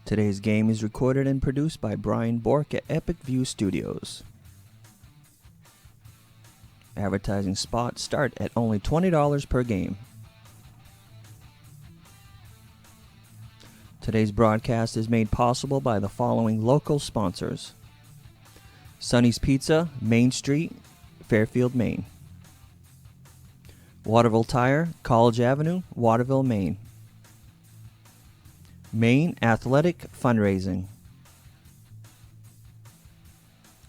Today's game is recorded and produced by Brian Bork at Epic View Studios. Advertising spots start at only $20 per game. Today's broadcast is made possible by the following local sponsors: Sonny's Pizza, Main Street, Fairfield, Maine. Waterville Tire, College Avenue, Waterville, Maine. Maine Athletic Fundraising.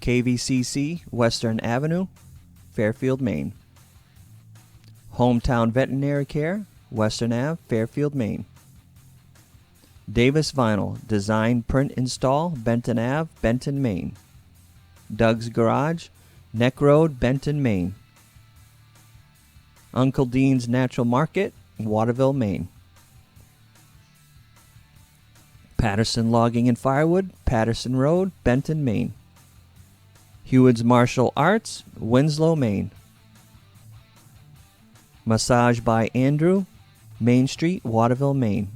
KVCC, Western Avenue, Fairfield, Maine. Hometown Veterinary Care, Western Ave, Fairfield, Maine. Davis Vinyl, Design, Print, Install, Benton Ave, Benton, Maine. Doug's Garage, Neck Road, Benton, Maine. Uncle Dean's Natural Market, Waterville, Maine. Patterson Logging and Firewood, Patterson Road, Benton, Maine. Hewitt's Martial Arts, Winslow, Maine. Massage by Andrew, Main Street, Waterville, Maine.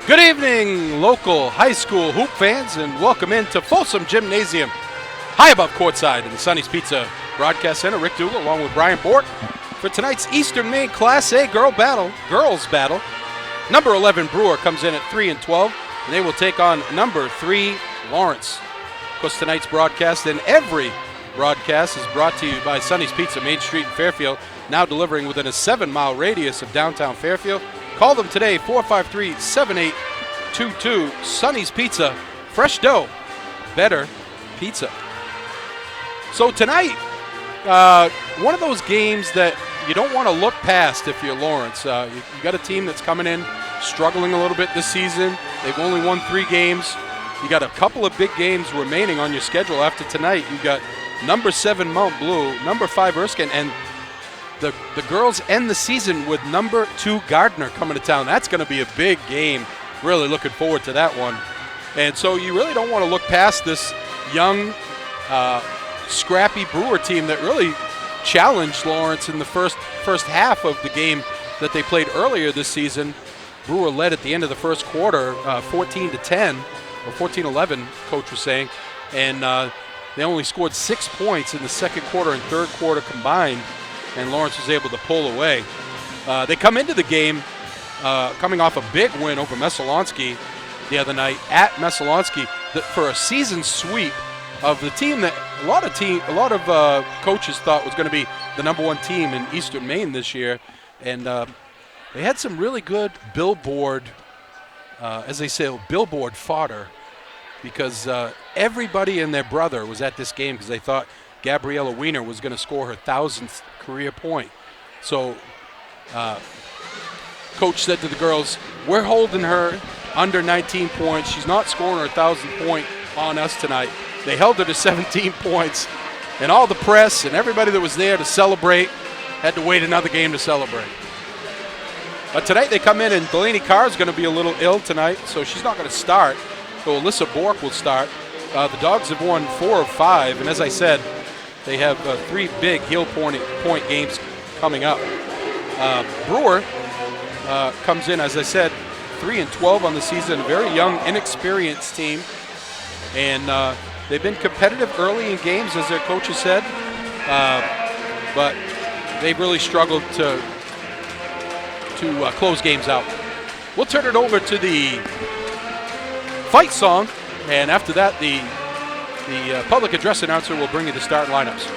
Good evening, local high school hoop fans, and welcome into Folsom Gymnasium, high above courtside in the Sonny's Pizza Broadcast Center. Rick Dugal along with Brian Bork for tonight's Eastern Maine Class A girls battle. Number 11 Brewer comes in at 3-12, and they will take on number 3 Lawrence. Of course, tonight's broadcast and every broadcast is brought to you by Sonny's Pizza, Main Street in Fairfield, now delivering within a 7-mile radius of downtown Fairfield. Call them today, 453-7822. Sonny's Pizza, fresh dough, better pizza. So tonight, one of those games that you don't want to look past if you're Lawrence. You got a team that's coming in struggling a little bit this season. They've only won 3 games. You got a couple of big games remaining on your schedule after tonight. You got number 7 Mount Blue, number 5 Erskine, and the girls end the season with number 2 Gardner coming to town. That's going to be a big game. Really looking forward to that one. And so you really don't want to look past this young, scrappy Brewer team that really challenged Lawrence in the first half of the game that they played earlier this season. Brewer led at the end of the first quarter, 14-10, or 14-11, coach was saying, and they only scored 6 points in the second quarter and third quarter combined, and Lawrence was able to pull away. They come into the game coming off a big win over Messalonski the other night at Messalonski for a season sweep of the team that a lot of coaches thought was going to be the number 1 team in Eastern Maine this year, and they had some really good billboard, as they say, billboard fodder, because everybody and their brother was at this game because they thought Gabriella Wiener was going to score her 1,000th career point. So coach said to the girls, we're holding her under 19 points. She's not scoring her 1,000th point on us tonight. They held her to 17 points, and all the press and everybody that was there to celebrate had to wait another game to celebrate. But tonight they come in, and Delaney Carr is going to be a little ill tonight, so she's not going to start. So Alyssa Bork will start. The Dogs have won 4 of 5, and as I said, they have 3 big heel point games coming up. Brewer comes in, as I said, 3-12 on the season, a very young, inexperienced team, and they've been competitive early in games, as their coach has said, but they've really struggled to close games out. We'll turn it over to the fight song, and after that, the public address announcer will bring you the start lineups.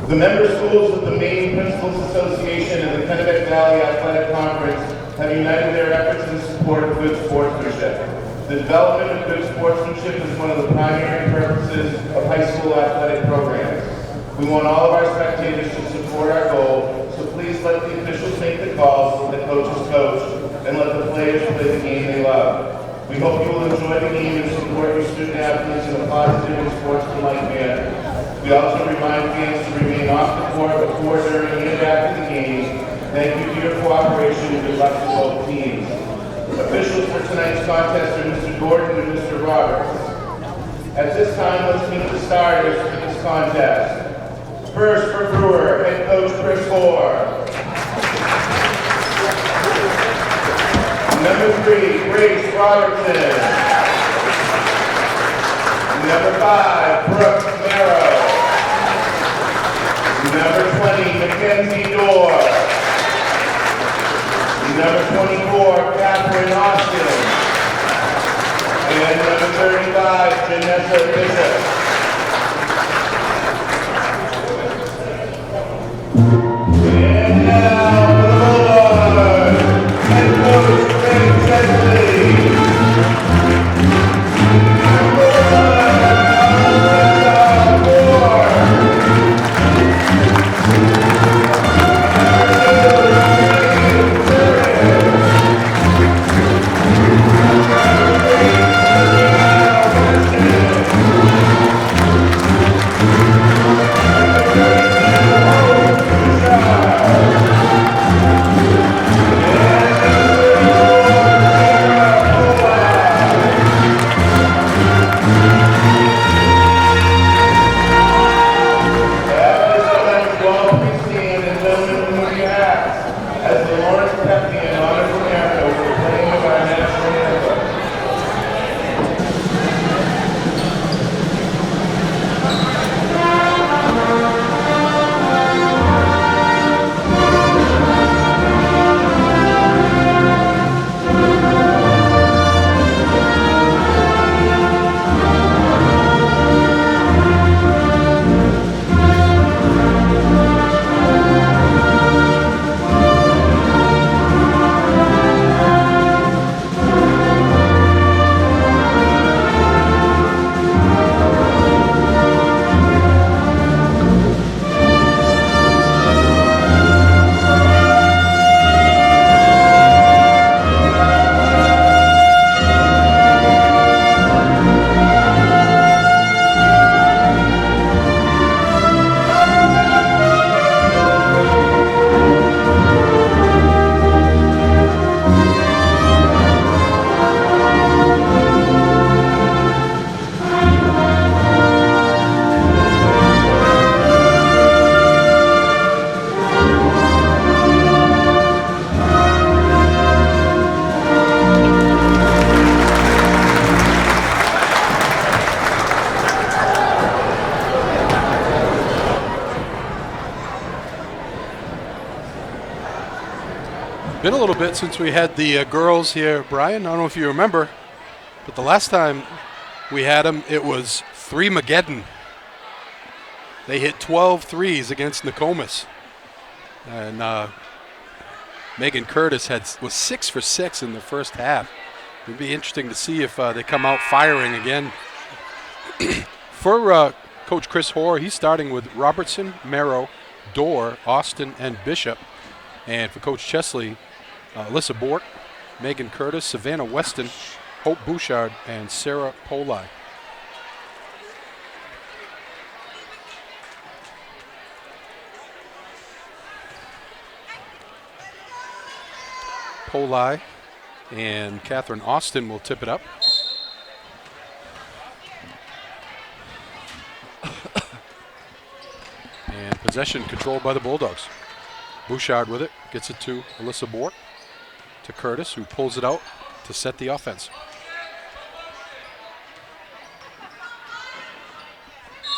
The member schools of the Maine Principals Association and the Kennebec Valley Athletic Conference have united their efforts in support of good sportsmanship. The development of good sportsmanship is one of the primary purposes of high school athletic programs. We want all of our spectators to support our goal, so please let the officials make the calls, the coaches coach, and let the players play the game they love. We hope you will enjoy the game and support your student athletes in a positive and sportsmanlike manner. We also remind fans to remain off the court before, during, and after the game. Thank you for your cooperation and good luck to both teams. Officials for tonight's contest are Mr. Gordon and Mr. Roberts. At this time, let's meet the starters for this contest. First for Brewer, head coach Chris Hoare. Number 3, Grace Robertson. Number 5, Brooke Merrow. Number Number 20, Mackenzie Dorr. Number 24, Catherine Austin. And number 35, Janessa Bishop. And now for the Bulldogs, head coach Craig Chesley. Been a little bit since we had the girls here, Brian. I don't know if you remember, but the last time we had them, it was 3-mageddon. They hit 12 threes against Nokomis. And Megan Curtis was 6 for 6 in the first half. It'd be interesting to see if they come out firing again. For Coach Chris Hoare, he's starting with Robertson, Merrow, Dorr, Austin, and Bishop. And for Coach Chesley, Alyssa Bort, Megan Curtis, Savannah Weston, Hope Bouchard, and Sarah Poli. Poli and Catherine Austin will tip it up. And possession controlled by the Bulldogs. Bouchard with it, gets it to Alyssa Bort, to Curtis, who pulls it out to set the offense.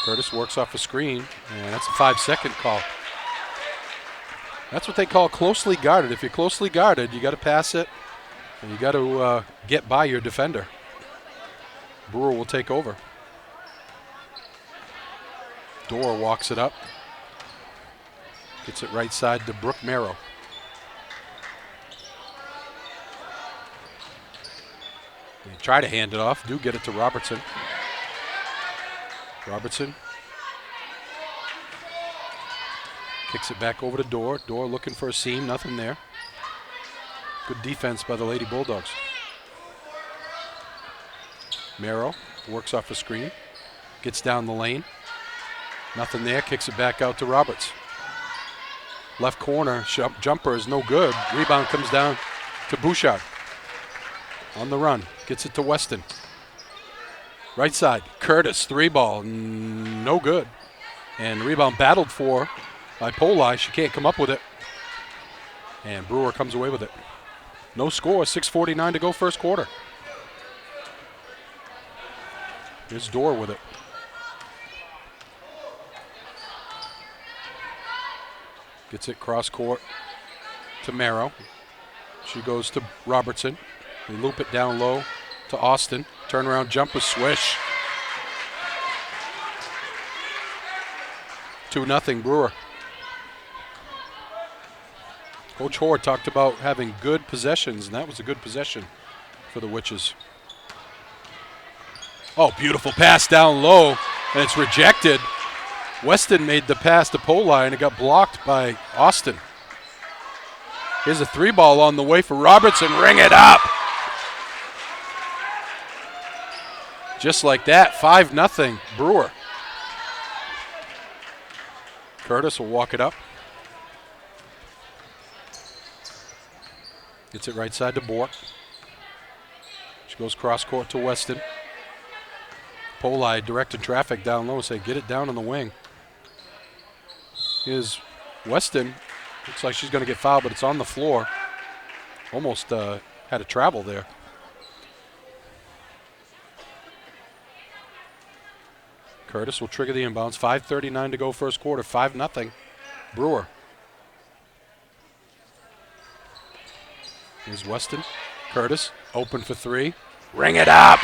Curtis works off a screen, and that's a 5-second call. That's what they call closely guarded. If you're closely guarded, you got to pass it, and you got to get by your defender. Brewer will take over. Dorr walks it up. Gets it right side to Brooke Merrow. They try to hand it off, do get it to Robertson. Robertson kicks it back over to Dorr. Dorr looking for a seam, nothing there. Good defense by the Lady Bulldogs. Merrow works off a screen, gets down the lane. Nothing there, kicks it back out to Roberts. Left corner, jumper is no good. Rebound comes down to Bouchard. On the run, gets it to Weston. Right side, Curtis, 3-ball, no good. And rebound battled for by Poli. She can't come up with it. And Brewer comes away with it. No score, 6:49 to go first quarter. Here's Dorr with it. Gets it cross court to Merrill. She goes to Robertson. They loop it down low to Austin. Turnaround jumper swish. 2-0 Brewer. Coach Hoare talked about having good possessions, and that was a good possession for the Witches. Oh, beautiful pass down low, and it's rejected. Weston made the pass to Poli, and it got blocked by Austin. Here's a 3-ball on the way for Robertson. Ring it up. Just like that, 5-0 Brewer. Curtis will walk it up. Gets it right side to Bork. She goes cross court to Weston. Poli directing traffic down low, say get it down on the wing. Here's Weston. Looks like she's going to get fouled, but it's on the floor. Almost had a travel there. Curtis will trigger the inbounds. 5:39 to go first quarter. 5-0 Brewer. Here's Weston. Curtis open for three. Ring it up.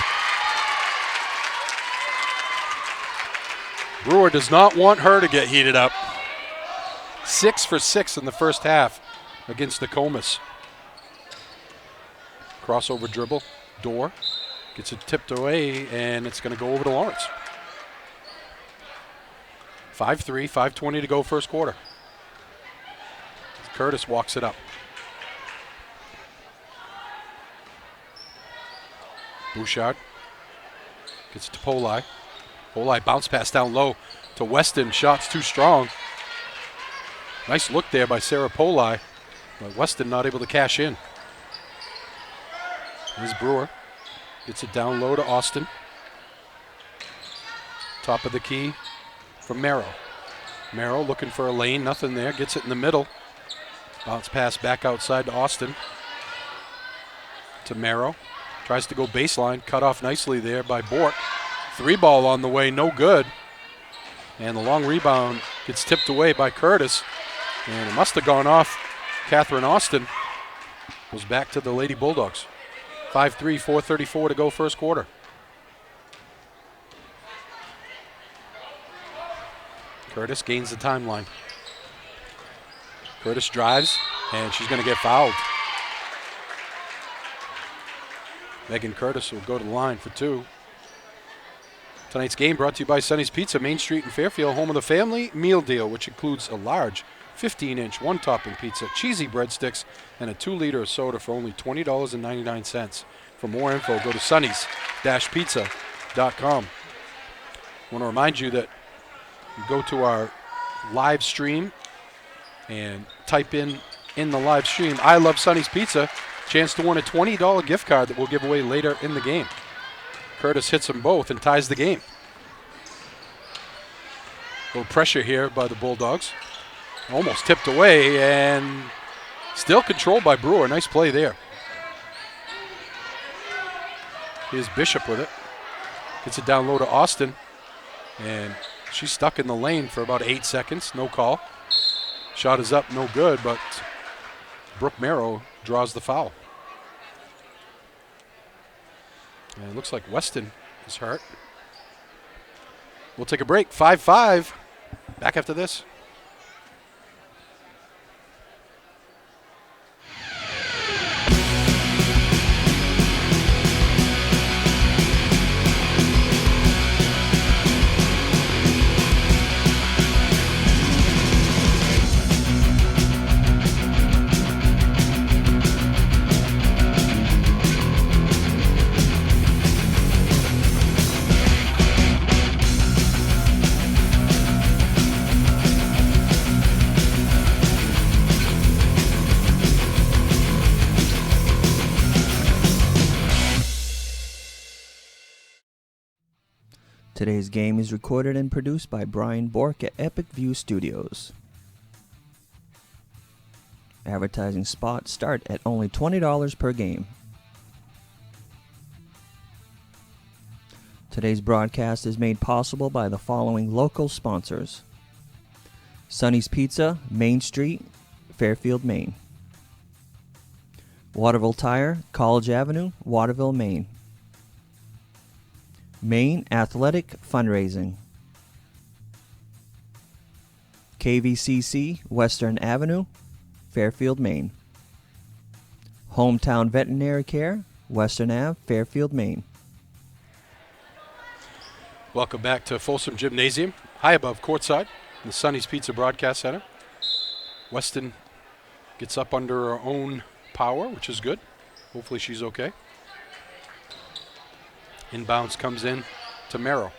Brewer does not want her to get heated up. 6 for 6 in the first half against Nokomis. Crossover dribble. Dorr gets it tipped away, and it's going to go over to Lawrence. 5-3, 5:20 to go first quarter. Curtis walks it up. Bouchard gets it to Poli. Poli bounce pass down low to Weston. Shots too strong. Nice look there by Sarah Poli, but Weston not able to cash in. Here's Brewer. Gets it down low to Austin. Top of the key from Merrill. Merrill looking for a lane. Nothing there. Gets it in the middle. Bounce pass back outside to Austin. To Merrill. Tries to go baseline. Cut off nicely there by Bork. 3-ball on the way. No good. And the long rebound gets tipped away by Curtis. And it must have gone off Catherine Austin. Goes back to the Lady Bulldogs. 5-3, 4:34 to go first quarter. Curtis gains the timeline. Curtis drives, and she's going to get fouled. Megan Curtis will go to the line for two. Tonight's game brought to you by Sonny's Pizza, Main Street in Fairfield, home of the family meal deal, which includes a large 15-inch one-topping pizza, cheesy breadsticks, and a 2-liter of soda for only $20.99. For more info, go to sonny's-pizza.com. I want to remind you that you go to our live stream and type in the live stream, I love Sonny's Pizza, chance to win a $20 gift card that we'll give away later in the game. Curtis hits them both and ties the game. A little pressure here by the Bulldogs. Almost tipped away and still controlled by Brewer. Nice play there. Here's Bishop with it. Gets it down low to Austin. And she's stuck in the lane for about 8 seconds. No call. Shot is up, no good, but Brooke Merrow draws the foul. And it looks like Weston is hurt. We'll take a break. 5-5. Back after this. Today's game is recorded and produced by Brian Bork at Epic View Studios. Advertising spots start at only $20 per game. Today's broadcast is made possible by the following local sponsors: Sonny's Pizza, Main Street, Fairfield, Maine. Waterville Tire, College Avenue, Waterville, Maine. Maine Athletic Fundraising. KVCC, Western Avenue, Fairfield, Maine. Hometown Veterinary Care, Western Ave, Fairfield, Maine. Welcome back to Folsom Gymnasium, high above courtside in the Sonny's Pizza Broadcast Center. Weston gets up under her own power, which is good. Hopefully she's okay. Inbounds comes in to Merrill.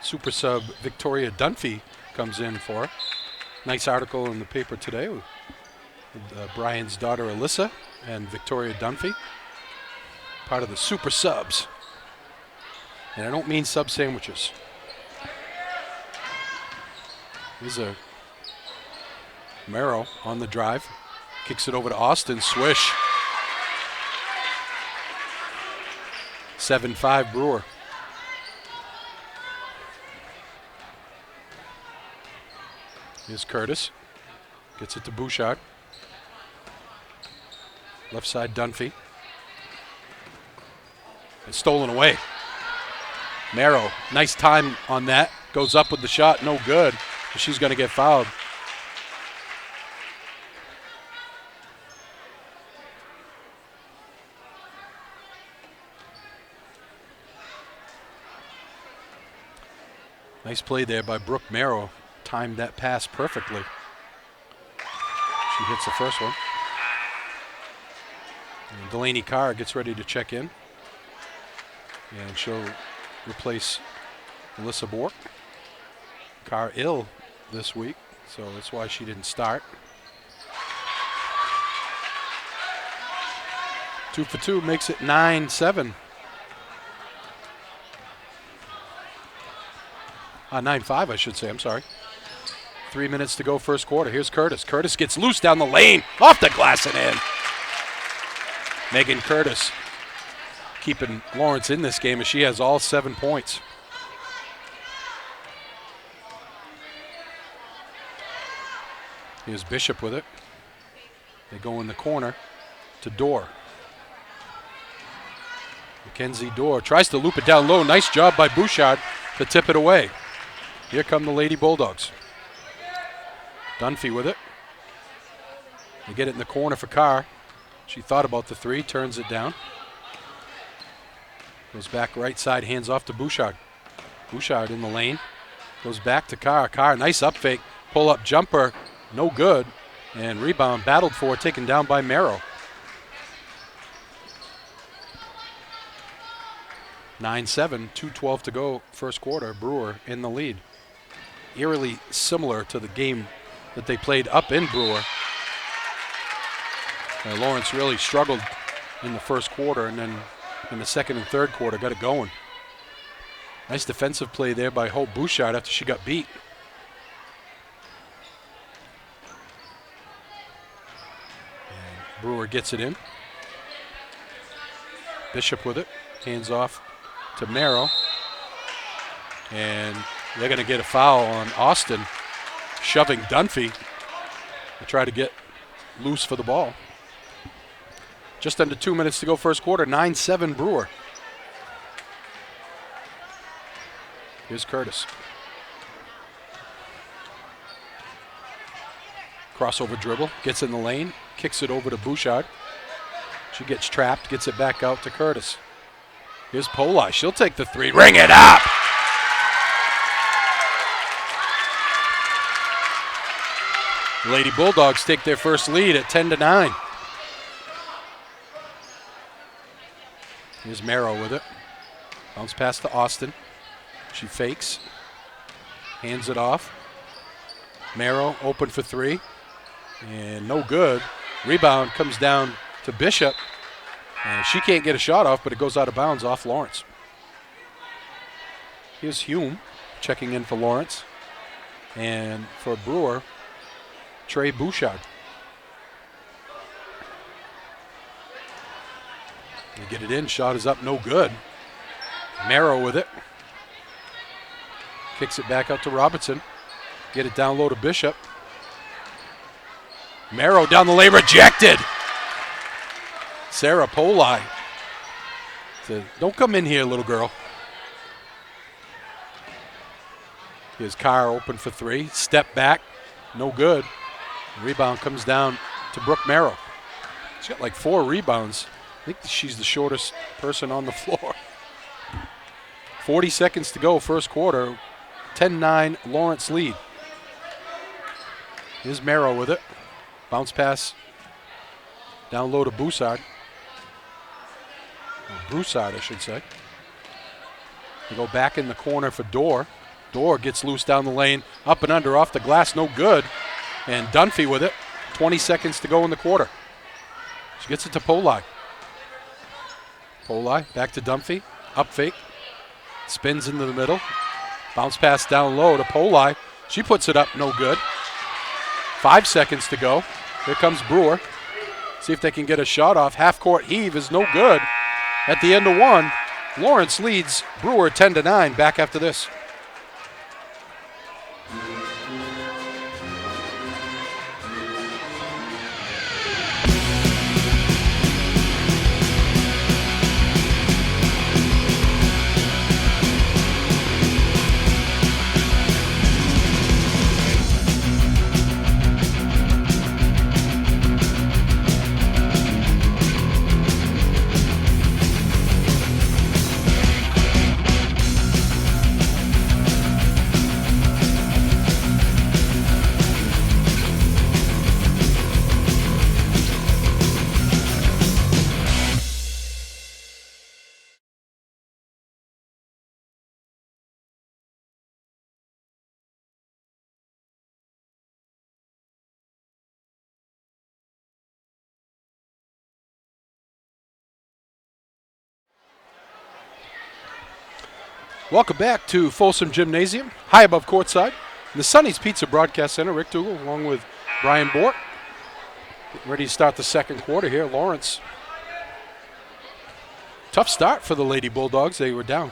Super sub Victoria Dunphy comes in for her. Nice article in the paper today with Brian's daughter Alyssa and Victoria Dunphy. Part of the super subs. And I don't mean sub sandwiches. Here's a Merrill on the drive. Kicks it over to Austin. Swish. 7-5 Brewer. Here's Curtis. Gets it to Bouchard. Left side Dunphy. It's stolen away. Merrill, nice time on that. Goes up with the shot, no good. She's going to get fouled. Nice play there by Brooke Merrill. Timed that pass perfectly. She hits the first one. And Delaney Carr gets ready to check in. And she'll replace Alyssa Bork. Carr ill this week, so that's why she didn't start. 2 for 2 makes it 9-7. 9-5, I should say, I'm sorry. 3 minutes to go first quarter. Here's Curtis. Curtis gets loose down the lane, off the glass and in. Megan Curtis keeping Lawrence in this game as she has all 7 points. Here's Bishop with it. They go in the corner to Dorr. Mackenzie Dorr tries to loop it down low. Nice job by Bouchard to tip it away. Here come the Lady Bulldogs. Dunphy with it. They get it in the corner for Carr. She thought about the three, turns it down. Goes back right side, hands off to Bouchard. Bouchard in the lane. Goes back to Carr. Carr, nice up fake. Pull up jumper, no good. And rebound battled for, taken down by Merrill. 9-7, 2:12 to go first quarter. Brewer in the lead. Eerily similar to the game that they played up in Brewer. Lawrence really struggled in the first quarter, and then in the second and third quarter got it going. Nice defensive play there by Hope Bouchard after she got beat. And Brewer gets it in. Bishop with it, hands off to Merrill. And they're going to get a foul on Austin, shoving Dunphy to try to get loose for the ball. Just under 2 minutes to go first quarter, 9-7 Brewer. Here's Curtis. Crossover dribble, gets in the lane, kicks it over to Bouchard. She gets trapped, gets it back out to Curtis. Here's Poli, she'll take the three, ring it up! Lady Bulldogs take their first lead at 10-9. Here's Merrill with it. Bounce pass to Austin. She fakes. Hands it off. Merrill open for three. And no good. Rebound comes down to Bishop. And she can't get a shot off, but it goes out of bounds off Lawrence. Here's Hume checking in for Lawrence. And for Brewer, Trey Bouchard. They get it in, shot is up, no good. Merrill with it. Kicks it back out to Robertson. Get it down low to Bishop. Merrow down the lane, rejected. Sarah Poli said, "Don't come in here, little girl." Here's Carr open for three. Step back, no good. Rebound comes down to Brooke Merrow. She's got like 4 rebounds. I think she's the shortest person on the floor. 40 seconds to go, first quarter. 10-9 Lawrence lead. Here's Merrow with it. Bounce pass down low to Broussard. Broussard, I should say. They go back in the corner for Dorr. Dorr gets loose down the lane, up and under, off the glass, no good. And Dunphy with it. 20 seconds to go in the quarter. She gets it to Poli. Poli back to Dunphy. Up fake. Spins into the middle. Bounce pass down low to Poli. She puts it up, no good. 5 seconds to go. Here comes Brewer. See if they can get a shot off. Half-court heave is no good. At the end of one, Lawrence leads Brewer 10-9. Back after this. Welcome back to Folsom Gymnasium, high above courtside, in the Sonny's Pizza Broadcast Center. Rick Dougal along with Brian Bort. Getting ready to start the second quarter here. Lawrence. Tough start for the Lady Bulldogs. They were down.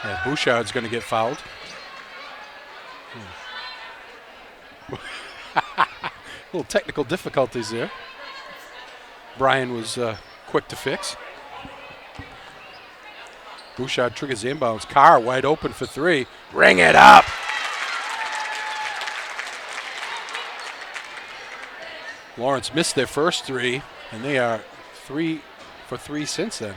Yeah, Bouchard's going to get fouled. Little technical difficulties there. Brian was quick to fix. Bouchard triggers the inbounds. Carr wide open for three. Ring it up. Lawrence missed their first three, and they are 3 for 3 since then.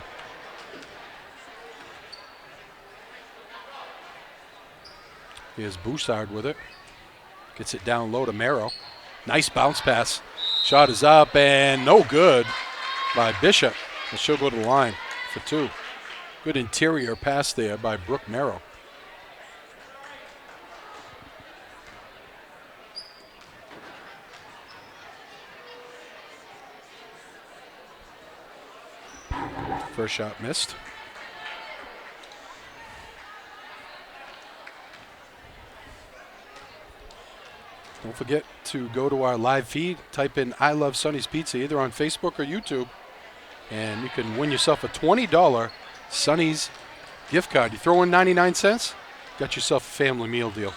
Here's Broussard with it. Gets it down low to Merrow. Nice bounce pass. Shot is up and no good by Bishop. And she'll go to the line for 2. Good interior pass there by Brooke Merrow. First shot missed. Don't forget to go to our live feed, type in I Love Sonny's Pizza either on Facebook or YouTube, and you can win yourself a $20 Sonny's gift card. You throw in 99 cents, got yourself a family meal deal.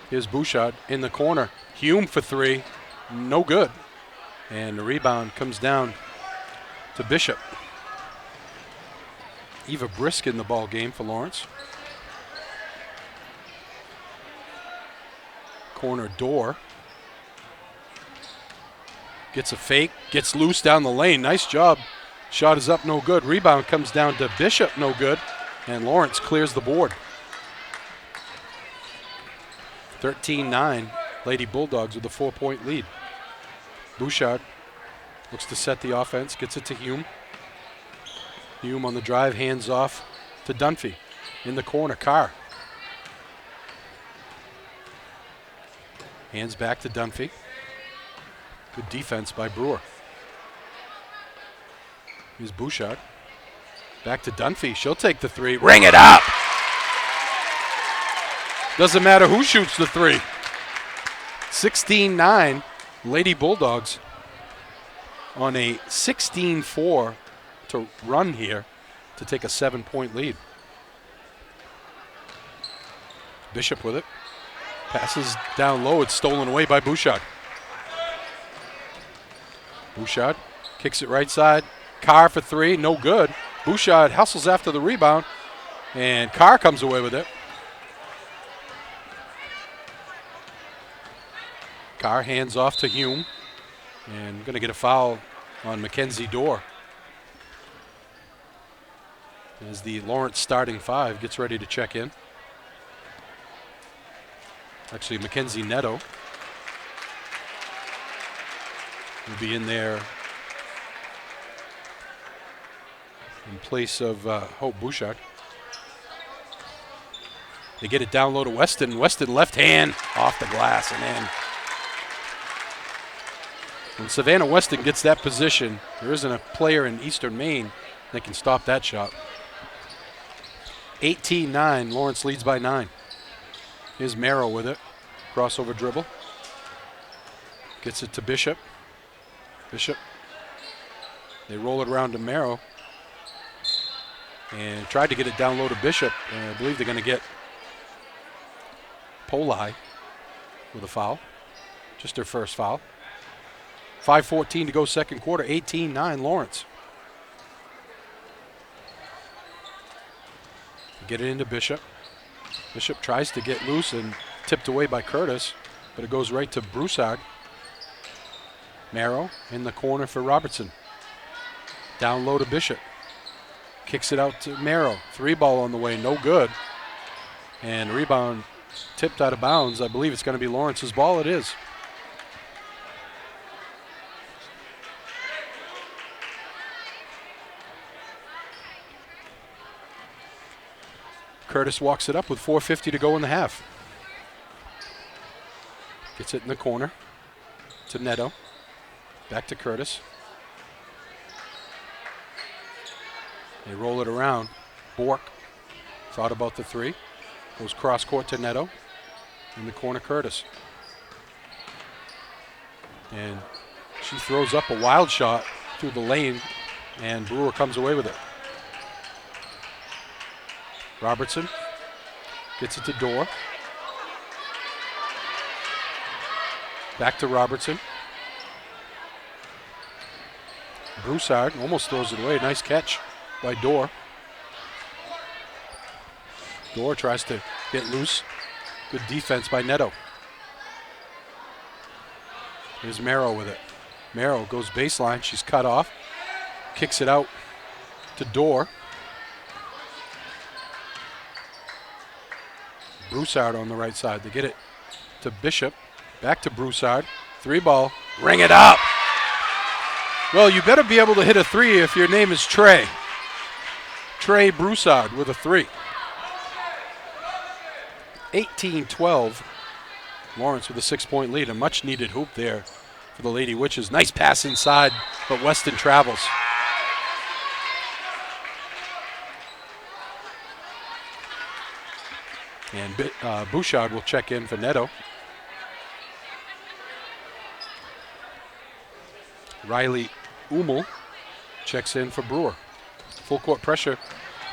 Here's Bouchard in the corner. Hume for 3, no good. And the rebound comes down to Bishop. Eva Brisk in the ball game for Lawrence. Corner door. Gets a fake, gets loose down the lane. Nice job. Shot is up, no good. Rebound comes down to Bishop, no good. And Lawrence clears the board. 13-9, Lady Bulldogs with a 4-point lead. Bouchard looks to set the offense, gets it to Hume. Hume on the drive, hands off to Dunphy. In the corner, Carr. Hands back to Dunphy. Good defense by Brewer. Here's Bouchard. Back to Dunphy. She'll take the 3. Ring it up! Doesn't matter who shoots the three. 16-9, Lady Bulldogs on a 16-4 to run here to take a 7-point lead. Bishop with it. Passes down low. It's stolen away by Bouchard. Bouchard kicks it right side. Carr for three. No good. Bouchard hustles after the rebound. And Carr comes away with it. Carr hands off to Hume. And going to get a foul on Mackenzie Dorr. As the Lawrence starting five gets ready to check in. Actually, Mackenzie Neto will be in there in place of Hope Bouchard. They get it down low to Weston. Weston left hand off the glass and in. When Savannah Weston gets that position, there isn't a player in Eastern Maine that can stop that shot. 18-9, Lawrence leads by 9. Here's Merrill with it. Crossover dribble. Gets it to Bishop. Bishop. They roll it around to Merrill. And tried to get it down low to Bishop. And I believe they're going to get Poli with a foul. Just their first foul. 5:14 to go second quarter. 18-9 Lawrence. Get it into Bishop. Bishop tries to get loose and tipped away by Curtis, but it goes right to Broussard. Marrow in the corner for Robertson. Down low to Bishop. Kicks it out to Marrow. Three ball on the way, no good. And rebound tipped out of bounds. I believe it's going to be Lawrence's ball. It is. Curtis walks it up with 4:50 to go in the half. Gets it in the corner to Neto. Back to Curtis. They roll it around. Bork thought about the three. Goes cross court to Neto. In the corner, Curtis. And she throws up a wild shot through the lane, and Brewer comes away with it. Robertson gets it to Dorr. Back to Robertson. Broussard almost throws it away. Nice catch by Dorr. Dorr tries to get loose. Good defense by Neto. Here's Marrow with it. Marrow goes baseline. She's cut off. Kicks it out to Dorr. Broussard on the right side. They get it to Bishop. Back to Broussard. Three ball. Ring it up. Well, you better be able to hit a three if your name is Trey. Trey Broussard with a three. 18-12. Lawrence with a 6-point lead. A much needed hoop there for the Lady Witches. Nice pass inside, but Weston travels. And Bouchard will check in for Neto. Riley Umel checks in for Brewer. Full court pressure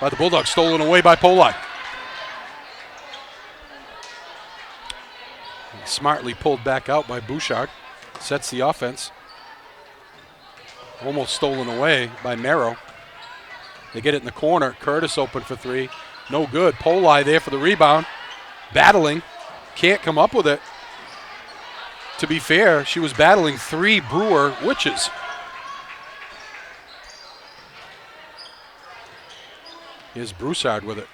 by the Bulldogs, stolen away by Poli. Smartly pulled back out by Bouchard. Sets the offense. Almost stolen away by Merrow. They get it in the corner. Curtis open for three. No good. Poli there for the rebound. Battling. Can't come up with it. To be fair, she was battling three Brewer Witches. Here's Broussard with it.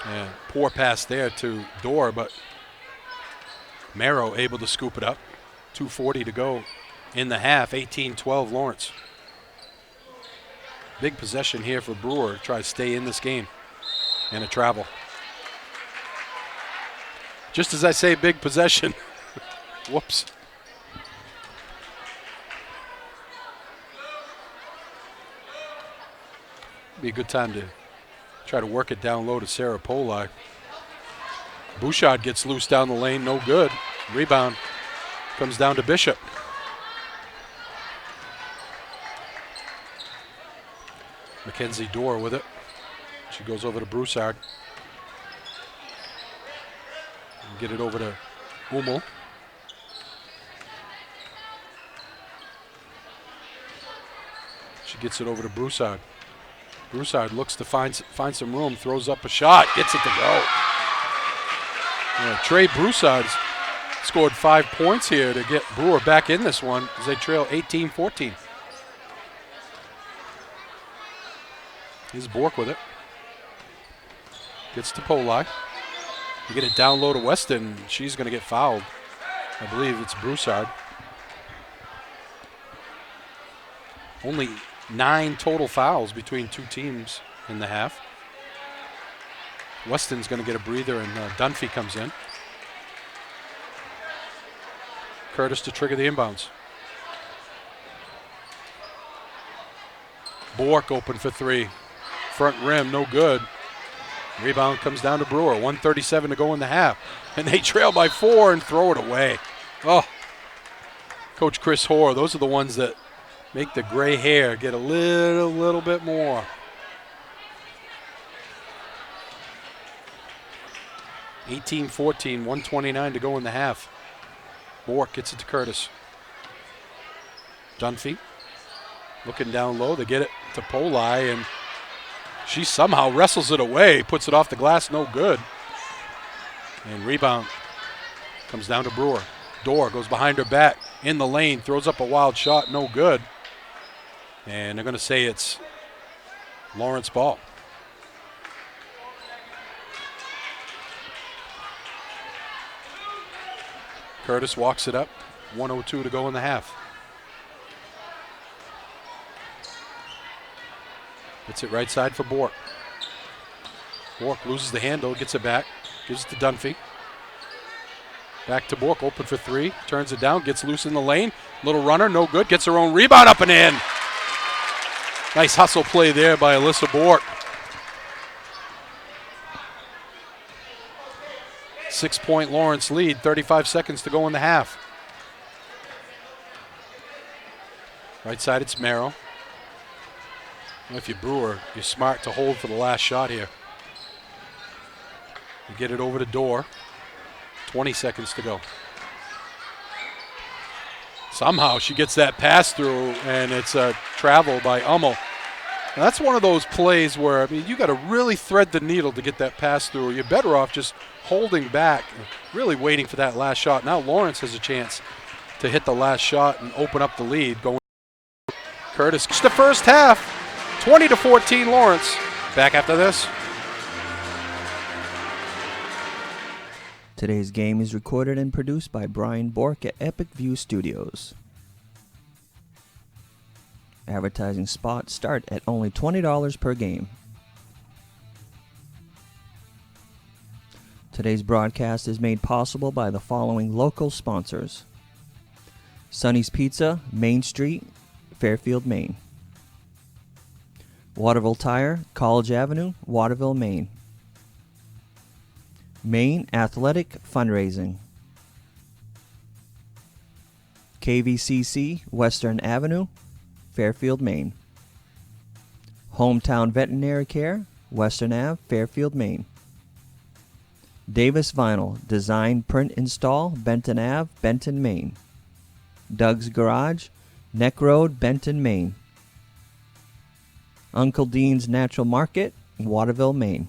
Yeah, poor pass there to Dorr, but Marrow able to scoop it up. 2:40 to go in the half. 18-12 Lawrence. Big possession here for Brewer. Try to stay in this game. And a travel. Just as I say big possession. Whoops. Be a good time to Try to work it down low to Sarah Poli. Bouchard gets loose down the lane, no good. Rebound comes down to Bishop. Mackenzie Dorr with it. She goes over to Broussard. And get it over to Hummel. She gets it over to Broussard. Broussard looks to find some room, throws up a shot, gets it to go. Trey Broussard's scored 5 points here to get Brewer back in this one as they trail 18-14. Here's Bork with it. Gets to Poli. You get it down low to Weston. She's going to get fouled. I believe it's Broussard. Only 9 total fouls between two teams in the half. Weston's going to get a breather, and Dunphy comes in. Curtis to trigger the inbounds. Bork open for 3. Front rim, no good. Rebound comes down to Brewer. 1:37 to go in the half. And they trail by 4 and throw it away. Oh, Coach Chris Hoare, those are the ones that make the gray hair get a little bit more. 18-14, 1:29 to go in the half. Bork gets it to Curtis. Dunphy looking down low. They get it to Poli, and she somehow wrestles it away, puts it off the glass, no good. And rebound comes down to Brewer. Dorr goes behind her back, in the lane, throws up a wild shot, no good. And they're going to say it's Lawrence ball. Curtis walks it up. 1:02 to go in the half. It's it right side for Bork. Bork loses the handle, gets it back, gives it to Dunphy. Back to Bork, open for 3, turns it down, gets loose in the lane. Little runner, no good, gets her own rebound up and in. Nice hustle play there by Alyssa Bork. 6-point Lawrence lead, 35 seconds to go in the half. Right side, it's Merrill. If you're Brewer, you're smart to hold for the last shot here. You get it over to Dorr. 20 seconds to go. Somehow she gets that pass through, and it's a travel by Hummel. Now that's one of those plays where, I mean, you got to really thread the needle to get that pass through. You're better off just holding back, really waiting for that last shot. Now Lawrence has a chance to hit the last shot and open up the lead. Going Curtis, the first half, 20-14 Lawrence. Back after this. Today's game is recorded and produced by Brian Bork at Epic View Studios. Advertising spots start at only $20 per game. Today's broadcast is made possible by the following local sponsors: Sonny's Pizza, Main Street, Fairfield, Maine. Waterville Tire, College Avenue, Waterville, Maine. Maine Athletic Fundraising. KVCC, Western Avenue, Fairfield, Maine. Hometown Veterinary Care, Western Ave, Fairfield, Maine. Davis Vinyl, Design, Print, Install, Benton Ave, Benton, Maine. Doug's Garage, Neck Road, Benton, Maine. Uncle Dean's Natural Market, Waterville, Maine.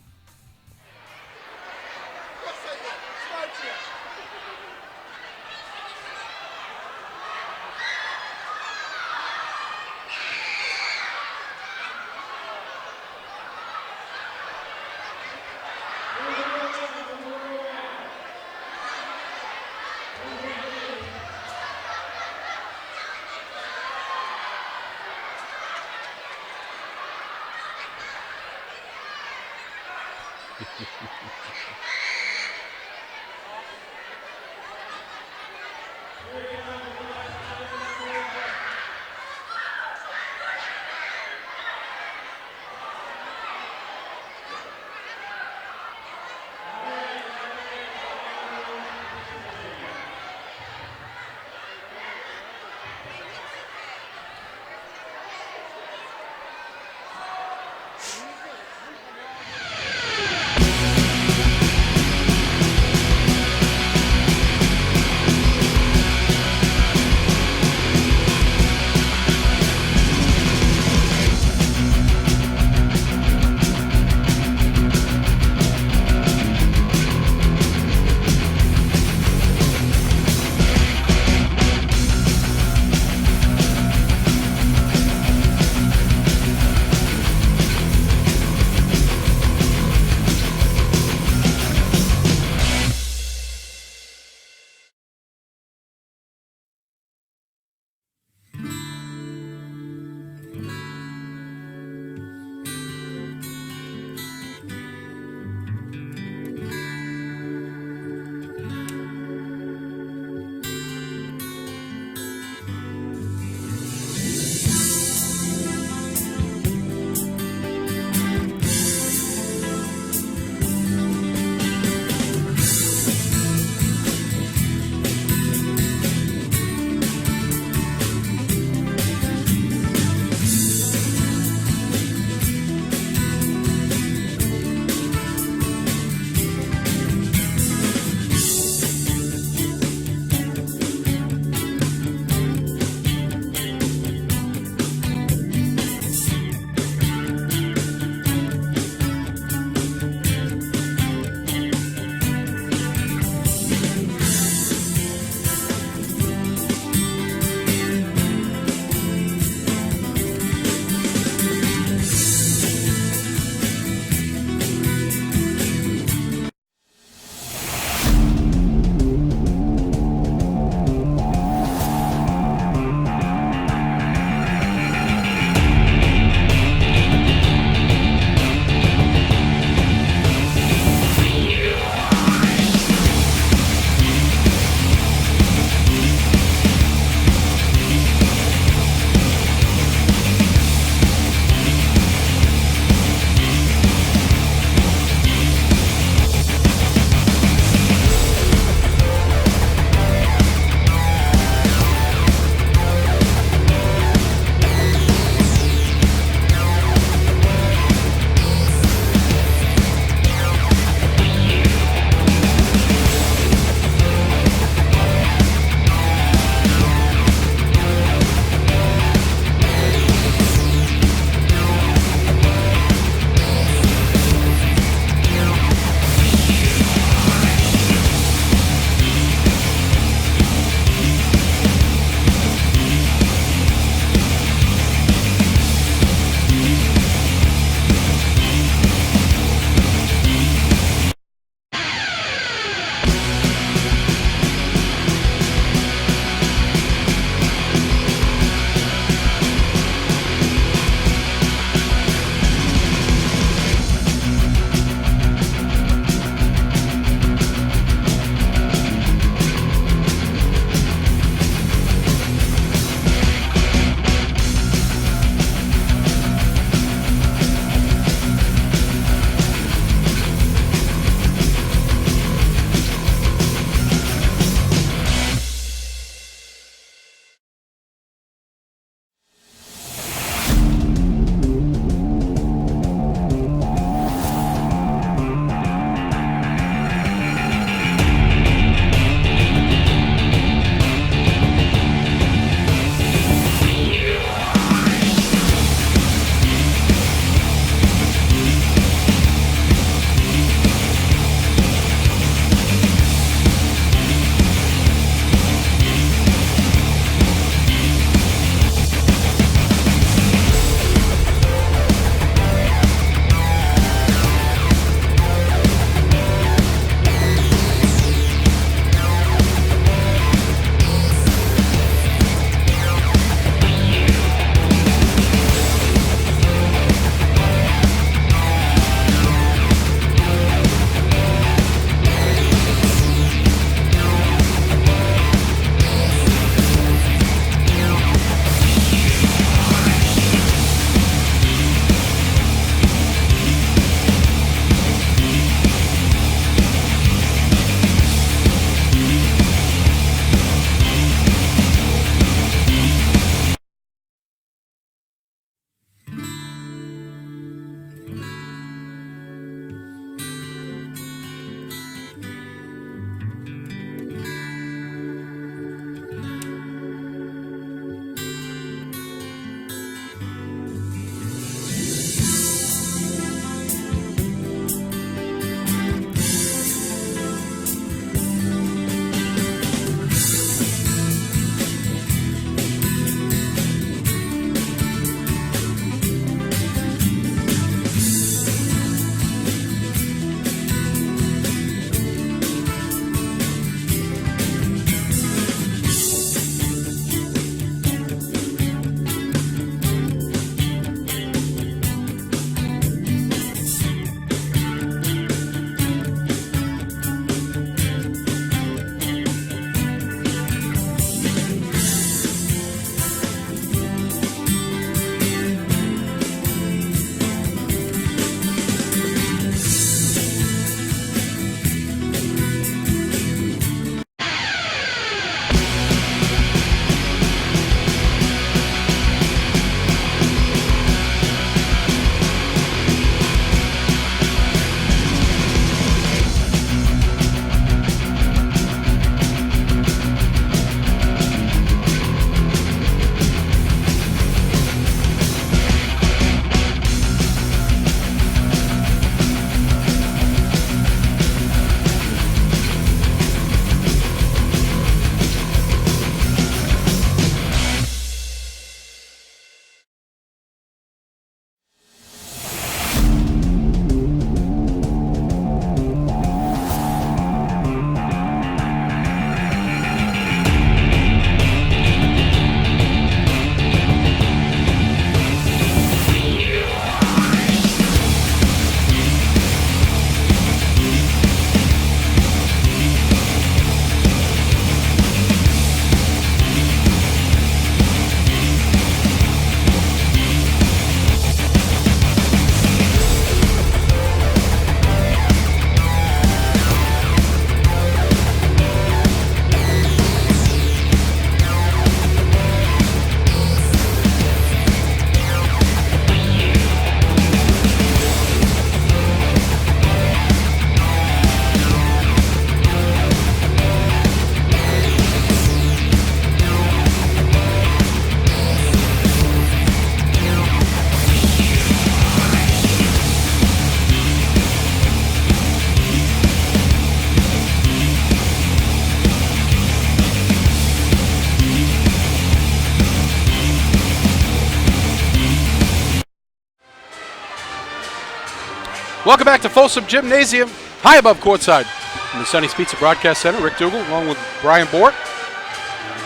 Welcome back to Folsom Gymnasium, high above courtside in the Sonny's Pizza Broadcast Center. Rick Dougal along with Brian Bort.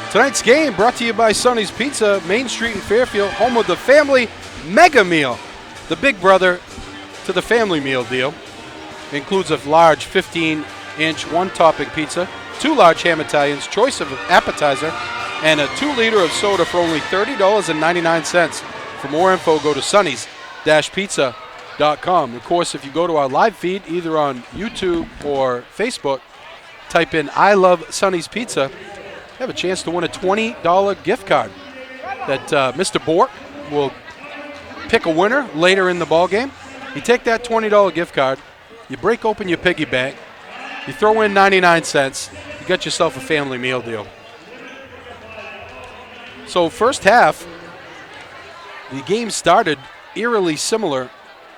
Tonight's game brought to you by Sonny's Pizza, Main Street in Fairfield, home of the family mega meal. The big brother to the family meal deal. It includes a large 15-inch one-topping pizza, 2 large ham Italians, choice of appetizer, and a 2-liter of soda for only $30.99. For more info, go to sonny's-pizza.com. Of course, if you go to our live feed, either on YouTube or Facebook, type in I Love Sonny's Pizza, you have a chance to win a $20 gift card that Mr. Bork will pick a winner later in the ball game. You take that $20 gift card, you break open your piggy bank, you throw in 99 cents, you got yourself a family meal deal. So first half, the game started eerily similar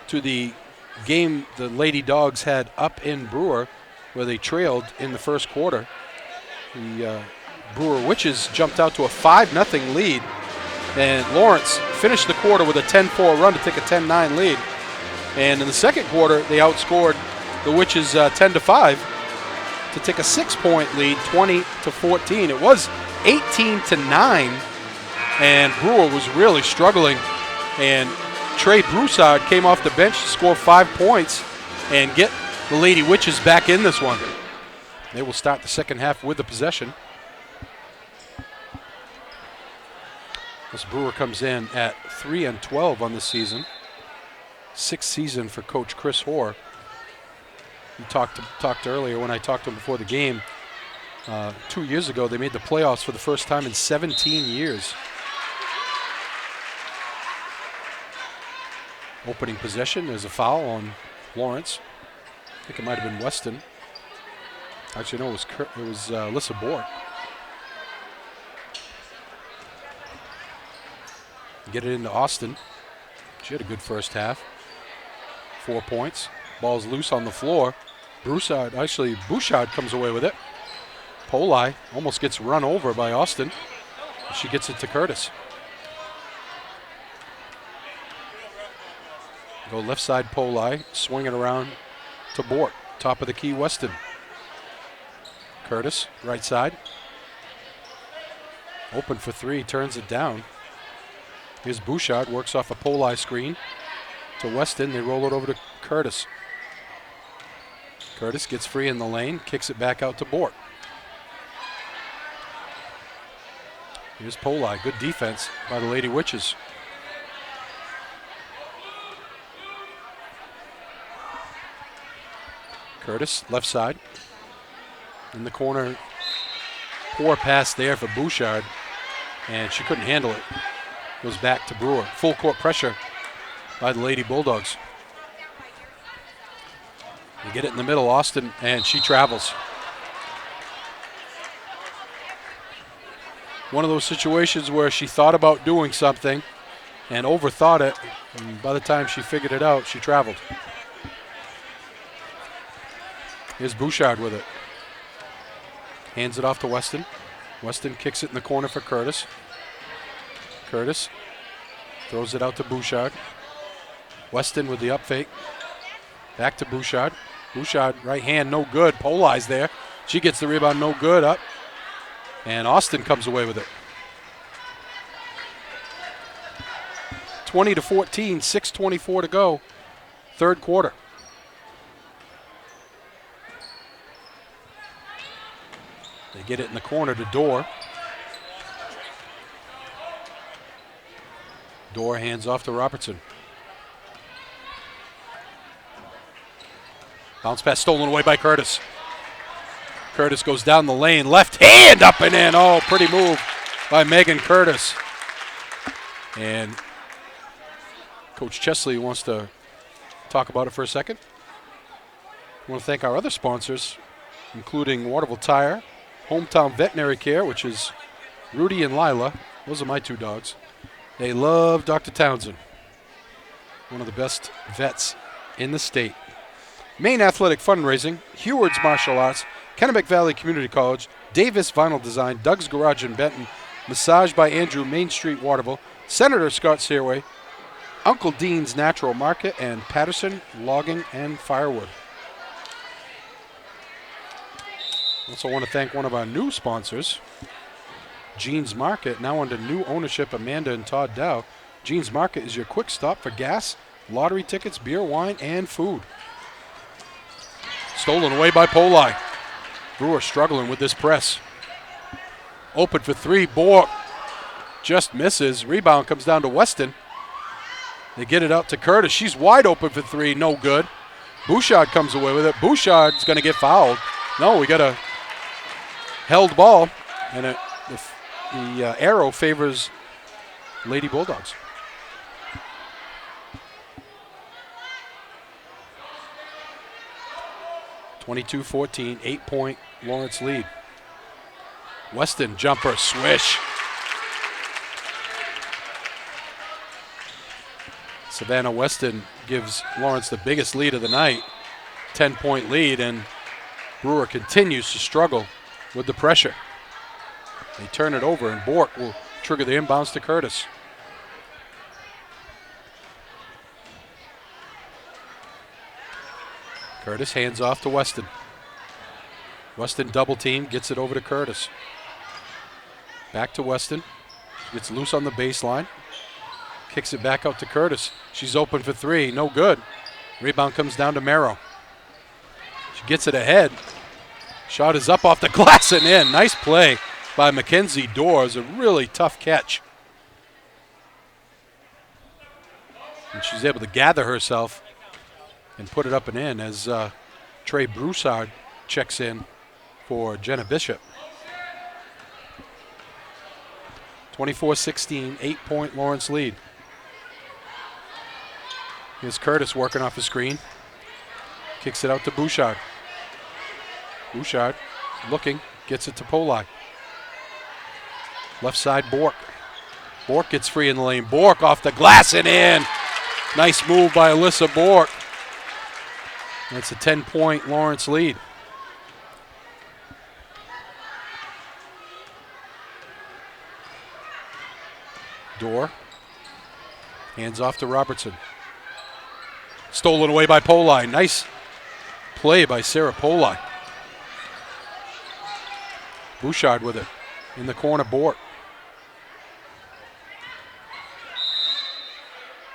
to the game the Lady Dogs had up in Brewer, where they trailed in the first quarter. The Brewer Witches jumped out to a 5-0 lead, and Lawrence finished the quarter with a 10-4 run to take a 10-9 lead. And in the second quarter, they outscored the Witches 10-5 to take a 6-point lead, 20-14. It was 18-9, and Brewer was really struggling. And Trey Broussard came off the bench to score 5 points and get the Lady Witches back in this one. They will start the second half with the possession. This Brewer comes in at 3-12 on the season. 6th season for Coach Chris Hoare. We talked earlier when I talked to him before the game. 2 years ago, they made the playoffs for the first time in 17 years. Opening possession, there's a foul on Lawrence. I think it might have been Weston. Actually, no, it was Alyssa Bork. Get it into Austin. She had a good first half. 4 points. Ball's loose on the floor. Broussard comes away with it. Poli almost gets run over by Austin. She gets it to Curtis. Go left side Poli, swing it around to Bort. Top of the key, Weston. Curtis, right side. Open for 3, turns it down. Here's Bouchard, works off a Poli screen to Weston. They roll it over to Curtis. Curtis gets free in the lane, kicks it back out to Bort. Here's Poli, good defense by the Lady Witches. Curtis, left side. In the corner, poor pass there for Bouchard, and she couldn't handle it. Goes back to Brewer. Full court pressure by the Lady Bulldogs. They get it in the middle, Austin, and she travels. One of those situations where she thought about doing something and overthought it, and by the time she figured it out, she traveled. Here's Bouchard with it. Hands it off to Weston. Weston kicks it in the corner for Curtis. Curtis throws it out to Bouchard. Weston with the up fake. Back to Bouchard. Bouchard, right hand, no good. Poli's there. She gets the rebound, no good, up. And Austin comes away with it. 20-14, 6:24 to go. Third quarter. They get it in the corner to Dorr. Dorr hands off to Robertson. Bounce pass stolen away by Curtis. Curtis goes down the lane, left hand up and in. Oh, pretty move by Megan Curtis. And Coach Chesley wants to talk about it for a second. I want to thank our other sponsors, including Waterville Tire, Hometown Veterinary Care, which is Rudy and Lila. Those are my 2 dogs. They love Dr. Townsend, one of the best vets in the state. Maine Athletic Fundraising, Heward's Martial Arts, Kennebec Valley Community College, Davis Vinyl Design, Doug's Garage in Benton, Massage by Andrew, Main Street, Waterville, Senator Scott Searway, Uncle Dean's Natural Market and Patterson Logging and Firewood. Also want to thank one of our new sponsors, Jean's Market, now under new ownership, Amanda and Todd Dow. Jean's Market is your quick stop for gas, lottery tickets, beer, wine, and food. Stolen away by Poli. Brewer struggling with this press. Open for three, Bork just misses. Rebound comes down to Weston. They get it out to Curtis. She's wide open for three, no good. Bouchard comes away with it. Bouchard's going to get fouled. No, we got a held ball, and the arrow favors Lady Bulldogs. (22-14), 8-point Lawrence lead. Weston jumper, swish. Savannah Weston gives Lawrence the biggest lead of the night, 10-point lead, and Brewer continues to struggle with the pressure. They turn it over, and Bork will trigger the inbounds to Curtis. Curtis hands off to Weston. Weston double team, gets it over to Curtis. Back to Weston. Gets loose on the baseline. Kicks it back out to Curtis. She's open for three, no good. Rebound comes down to Merrow. She gets it ahead. Shot is up off the glass and in. Nice play by Mackenzie Dorr. A really tough catch. And she's able to gather herself and put it up and in as Trey Broussard checks in for Jenna Bishop. 24-16, 8-point Lawrence lead. Here's Curtis working off the screen. Kicks it out to Bouchard. Bouchard looking, gets it to Poli. Left side, Bork. Bork gets free in the lane. Bork off the glass and in. Nice move by Alyssa Bork. That's a 10-point Lawrence lead. Dorr. Hands off to Robertson. Stolen away by Poli. Nice play by Sarah Poli. Bouchard with it. In the corner, Bork.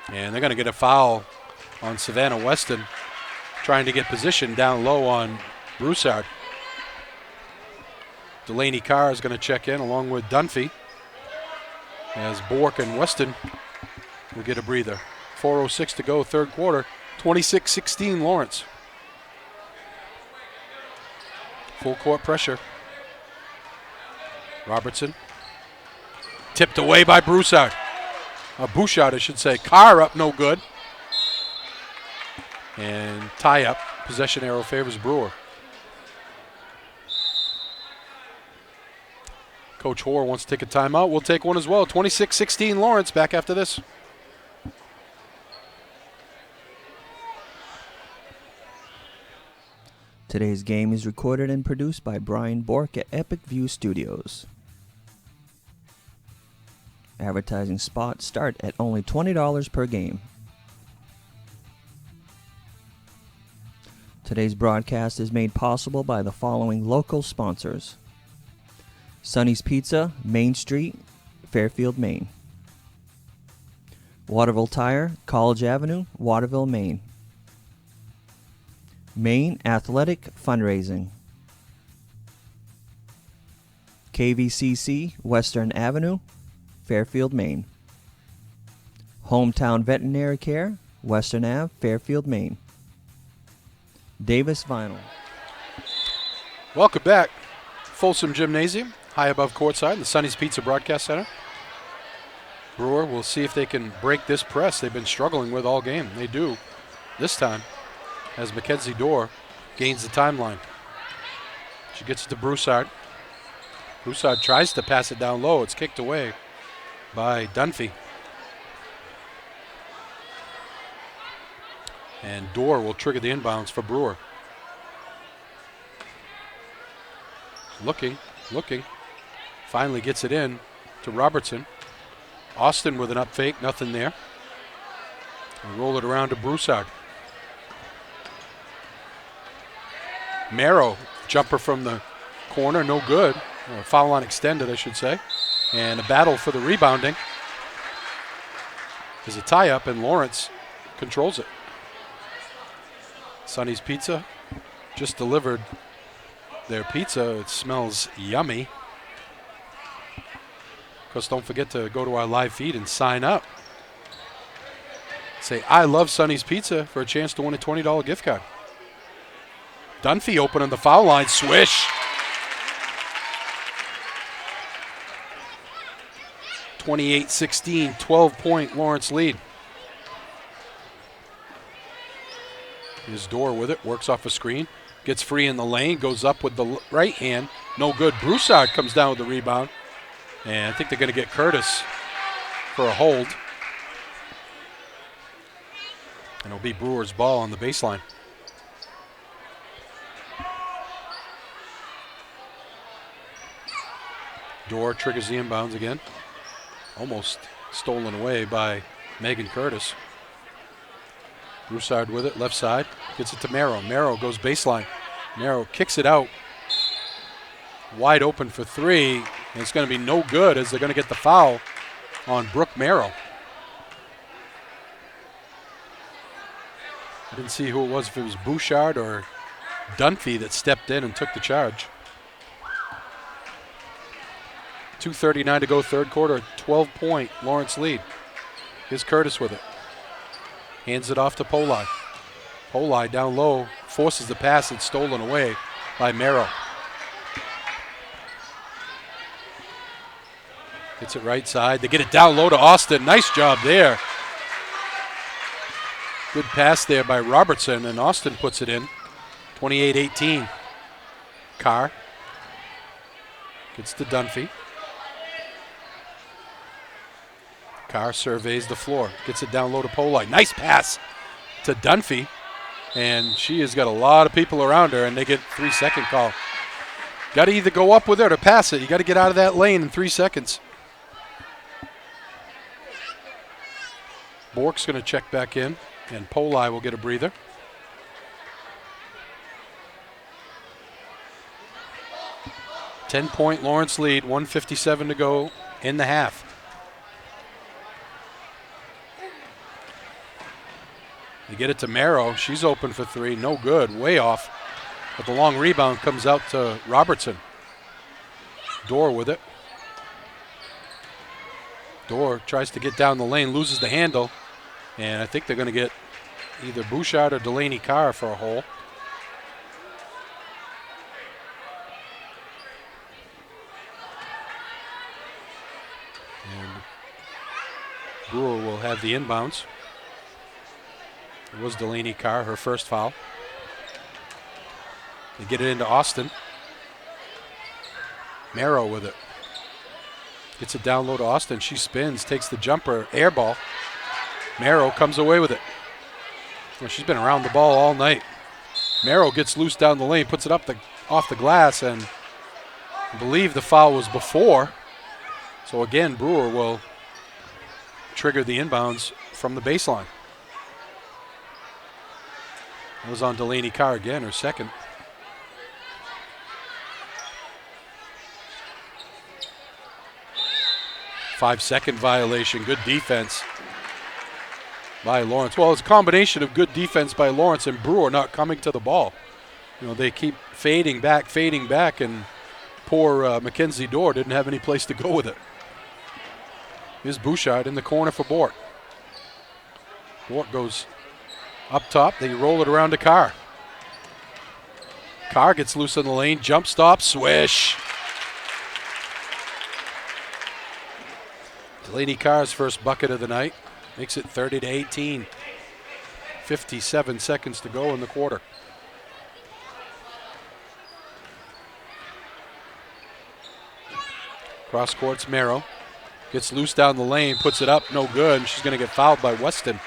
And they're going to get a foul on Savannah Weston, trying to get position down low on Broussard. Delaney Carr is going to check in along with Dunphy, as Bork and Weston will get a breather. 4:06 to go, third quarter. 26-16 Lawrence. Full court pressure. Robertson. Tipped away by Broussard. Bouchard, I should say. Carr up, no good. And tie up. Possession arrow favors Brewer. Coach Hoare wants to take a timeout. We'll take one as well. 26-16 Lawrence. Back after this. Today's game is recorded and produced by Brian Bork at Epic View Studios. Advertising spots start at only $20 per game. Today's broadcast is made possible by the following local sponsors: Sonny's Pizza, Main Street, Fairfield, Maine. Waterville Tire, College Avenue, Waterville, Maine. Maine Athletic Fundraising. KVCC, Western Avenue, Fairfield, Maine. Hometown Veterinary Care, Western Ave, Fairfield, Maine. Davis Vinyl. Welcome back. Folsom Gymnasium, high above courtside, the Sonny's Pizza Broadcast Center. Brewer will see if they can break this press they've been struggling with all game. They do this time, as Mackenzie Dorr gains the timeline. She gets it to Broussard. Broussard tries to pass it down low. It's kicked away by Dunphy. And Dorr will trigger the inbounds for Brewer. Looking. Finally gets it in to Robertson. Austin with an up fake, nothing there. They roll it around to Broussard. Merrill, jumper from the corner, no good. Or foul line extended, I should say. And a battle for the rebounding. There's a tie-up, and Lawrence controls it. Sonny's Pizza just delivered their pizza. It smells yummy. Of course, don't forget to go to our live feed and sign up. Say, I love Sonny's Pizza for a chance to win a $20 gift card. Dunphy open on the foul line. Swish. 28-16, 12-point Lawrence lead. His Door with it, works off a screen, gets free in the lane, goes up with the right hand, no good. Broussard comes down with the rebound, and I think they're going to get Curtis for a hold. And it'll be Brewer's ball on the baseline. Door triggers the inbounds again. Almost stolen away by Megan Curtis. Broussard with it, left side. Gets it to Merrill. Merrill goes baseline. Merrill kicks it out. Wide open for three. And it's going to be no good as they're going to get the foul on Brooke Merrill. I didn't see who it was, if it was Bouchard or Dunphy that stepped in and took the charge. 2:39 to go, third quarter, 12-point Lawrence lead. Here's Curtis with it. Hands it off to Polai. Polai down low, forces the pass. It's stolen away by Merrill. Gets it right side. They get it down low to Austin. Nice job there. Good pass there by Robertson, and Austin puts it in. 28-18. Carr gets to Dunphy. Carr surveys the floor, gets it down low to Polai. Nice pass to Dunphy, and she has got a lot of people around her, and they get 3-second call. Got to either go up with her to pass it. You got to get out of that lane in 3 seconds. Bork's going to check back in, and Polai will get a breather. Ten-point Lawrence lead, 1:57 to go in the half. They get it to Merrill. She's open for three. No good. Way off. But the long rebound comes out to Robertson. Door with it. Door tries to get down the lane, loses the handle. And I think they're going to get either Bouchard or Delaney Carr for a hole. And Brewer will have the inbounds. It was Delaney Carr, her first foul. They get it into Austin. Merrill with it. Gets it down low to Austin. She spins, takes the jumper, air ball. Merrill comes away with it. Well, she's been around the ball all night. Merrill gets loose down the lane, puts it up off the glass, and I believe the foul was before. So again, Brewer will trigger the inbounds from the baseline. It was on Delaney Carr again, her second. Five-second violation. Good defense by Lawrence. Well, it's a combination of good defense by Lawrence and Brewer not coming to the ball. You know, they keep fading back, and poor Mackenzie Dorr didn't have any place to go with it. Here's Bouchard in the corner for Bork. Bork goes up top. They roll it around to Carr. Carr gets loose in the lane. Jump stop. Swish. Delaney Carr's first bucket of the night. Makes it 30-18. 57 seconds to go in the quarter. Cross court's Merrill. Gets loose down the lane. Puts it up. No good. And she's going to get fouled by Weston.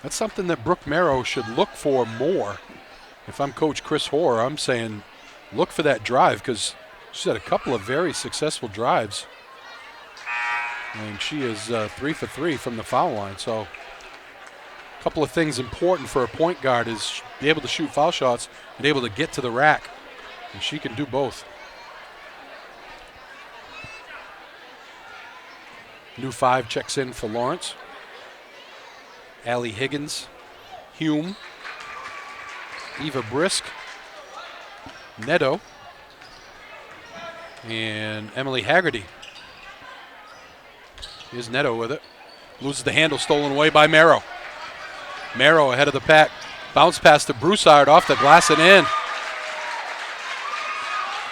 That's something that Brooke Merrill should look for more. If I'm Coach Chris Hoare, I'm saying look for that drive because she's had a couple of very successful drives And she is 3 for 3 from the foul line. So a couple of things important for a point guard is be able to shoot foul shots and able to get to the rack. And she can do both. New 5 checks in for Lawrence. Allie Higgins, Hume, Eva Brisk, Neto, and Emily Haggerty. Here's Neto with it. Loses the handle, stolen away by Merrow. Merrow ahead of the pack. Bounce pass to Broussard off the glass and in.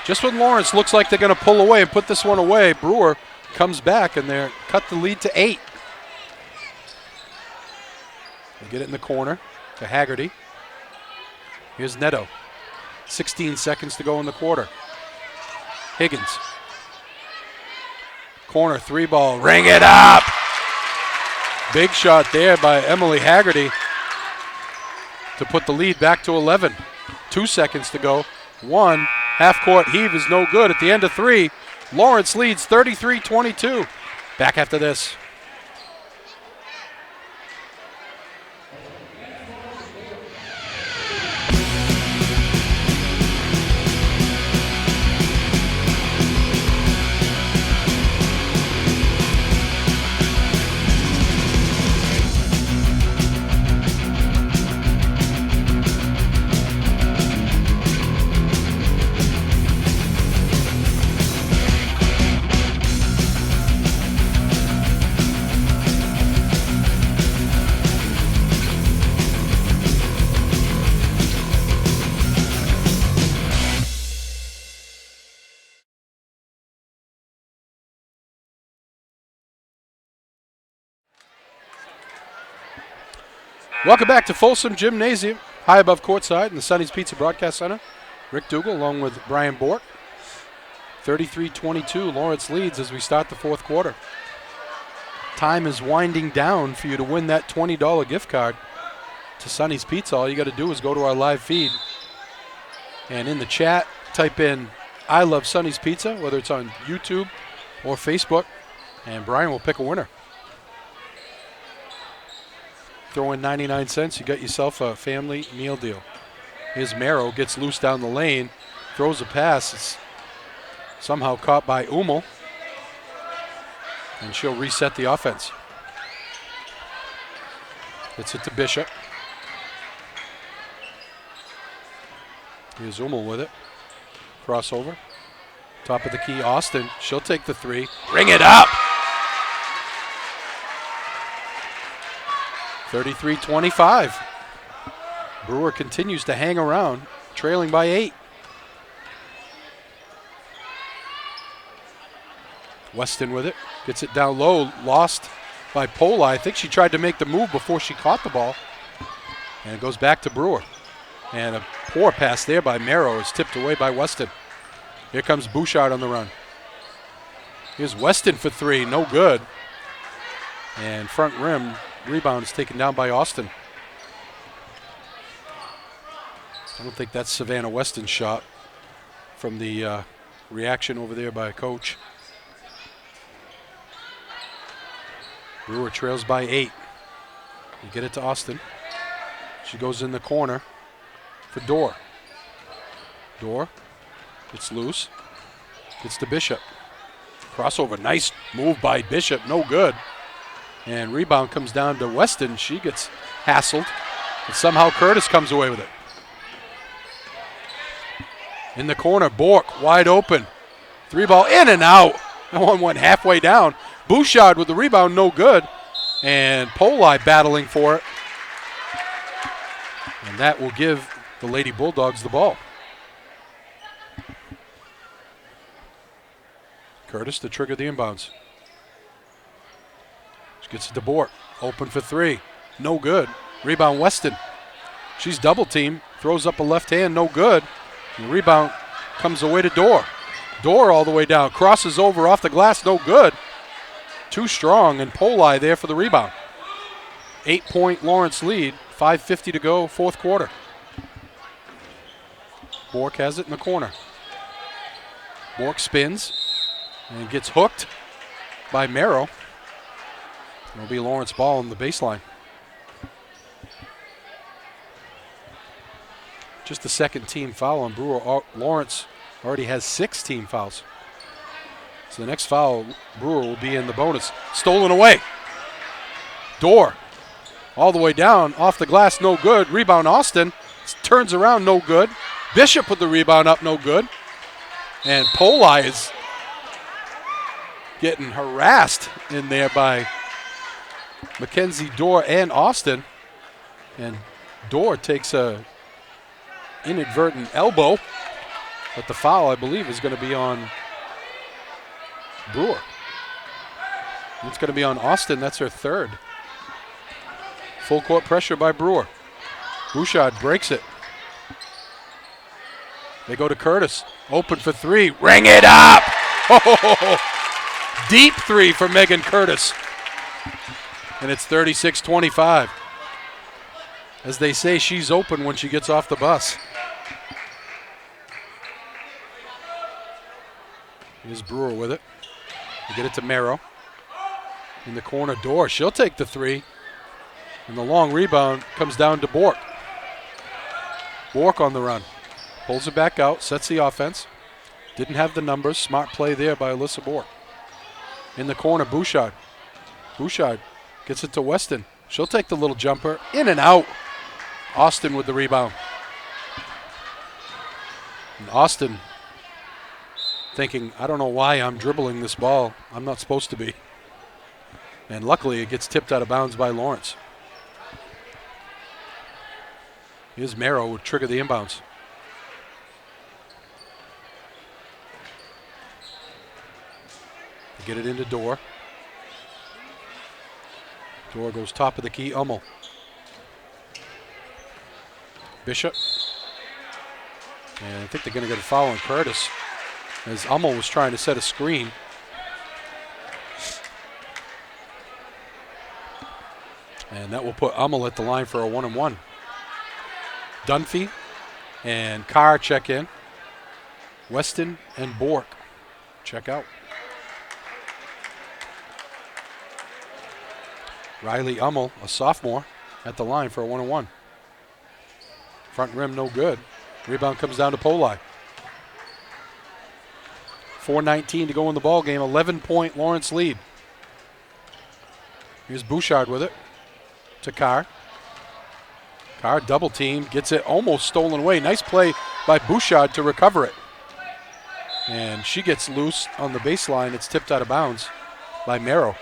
Just when Lawrence looks like they're going to pull away and put this one away, Brewer comes back and they're cut the lead to 8. They get it in the corner to Haggerty. Here's Neto. 16 seconds to go in the quarter. Higgins. Corner 3 ball. Ring it up. Big shot there by Emily Haggerty to put the lead back to 11. 2 seconds to go. 1 half-court heave is no good. At the end of 3, Lawrence leads 33-22. Back after this. Welcome back to Folsom Gymnasium, high above courtside in the Sonny's Pizza Broadcast Center. Rick Dougal along with Brian Bork. 33-22, Lawrence leads as we start the fourth quarter. Time is winding down for you to win that $20 gift card to Sonny's Pizza. All you got to do is go to our live feed and in the chat type in I love Sonny's Pizza, whether it's on YouTube or Facebook, and Brian will pick a winner. Throw in 99 cents, you got yourself a family meal deal. Here's Merrow, gets loose down the lane, throws a pass. It's somehow caught by Umel, and she'll reset the offense. Gets it to Bishop. Here's Umel with it. Crossover. Top of the key, Austin. She'll take the 3. Ring it up! 33-25. Brewer continues to hang around, trailing by 8. Weston with it, gets it down low, lost by Pola. I think she tried to make the move before she caught the ball. And it goes back to Brewer. And a poor pass there by Merrow is tipped away by Weston. Here comes Bouchard on the run. Here's Weston for 3, no good. And front rim rebound is taken down by Austin. I don't think that's Savannah Weston's shot from the reaction over there by a coach. Brewer trails by 8. You get it to Austin. She goes in the corner for Dorr. Dorr, it's loose. Gets to Bishop. Crossover, nice move by Bishop, no good. And rebound comes down to Weston. She gets hassled, but somehow Curtis comes away with it. In the corner, Bork wide open. 3 ball in and out. That one went halfway down. Bouchard with the rebound, no good. And Poli battling for it. And that will give the Lady Bulldogs the ball. Curtis to trigger the inbounds. She gets it to Bork. Open for 3. No good. Rebound Weston. She's double teamed. Throws up a left hand, no good. And the rebound comes away to Dorr. Dorr all the way down. Crosses over off the glass, no good. Too strong, and Poli there for the rebound. 8-point Lawrence lead. 5:50 to go, fourth quarter. Bork has it in the corner. Bork spins and gets hooked by Merrow. It'll be Lawrence ball on the baseline. Just the second team foul on Brewer. Lawrence already has 6 team fouls. So the next foul, Brewer will be in the bonus. Stolen away. Dorr all the way down, off the glass, no good. Rebound, Austin. Turns around, no good. Bishop with the rebound up, no good. And Poli is getting harassed in there by Mackenzie Dorr and Austin. And Dorr takes a inadvertent elbow, but the foul, I believe, is going to be on Brewer. It's going to be on Austin. That's her third. Full court pressure by Brewer. Bouchard breaks it. They go to Curtis. Open for 3. Ring it up! Oh, deep 3 for Megan Curtis. And it's 36-25. As they say, she's open when she gets off the bus. Here's Brewer with it. They get it to Merrow. In the corner, Dorr. She'll take the 3. And the long rebound comes down to Bork. Bork on the run. Pulls it back out, sets the offense. Didn't have the numbers. Smart play there by Alyssa Bork. In the corner, Bouchard. Bouchard gets it to Weston. She'll take the little jumper. In and out. Austin with the rebound. And Austin thinking, I don't know why I'm dribbling this ball. I'm not supposed to be. And luckily it gets tipped out of bounds by Lawrence. Here's Merrow would trigger the inbounds. They get it into Dorr. Dorr goes top of the key, Hummel. Bishop. And I think they're going to get a foul on Curtis as Hummel was trying to set a screen. And that will put Hummel at the line for a 1-and-1. Dunphy and Carr check in. Weston and Bork check out. Riley Hummel, a sophomore, at the line for a 1-and-1. Front rim no good. Rebound comes down to Poli. 4:19 to go in the ball game. 11-point Lawrence lead. Here's Bouchard with it to Carr. Carr double team, gets it almost stolen away. Nice play by Bouchard to recover it. And she gets loose on the baseline. It's tipped out of bounds by Merrow.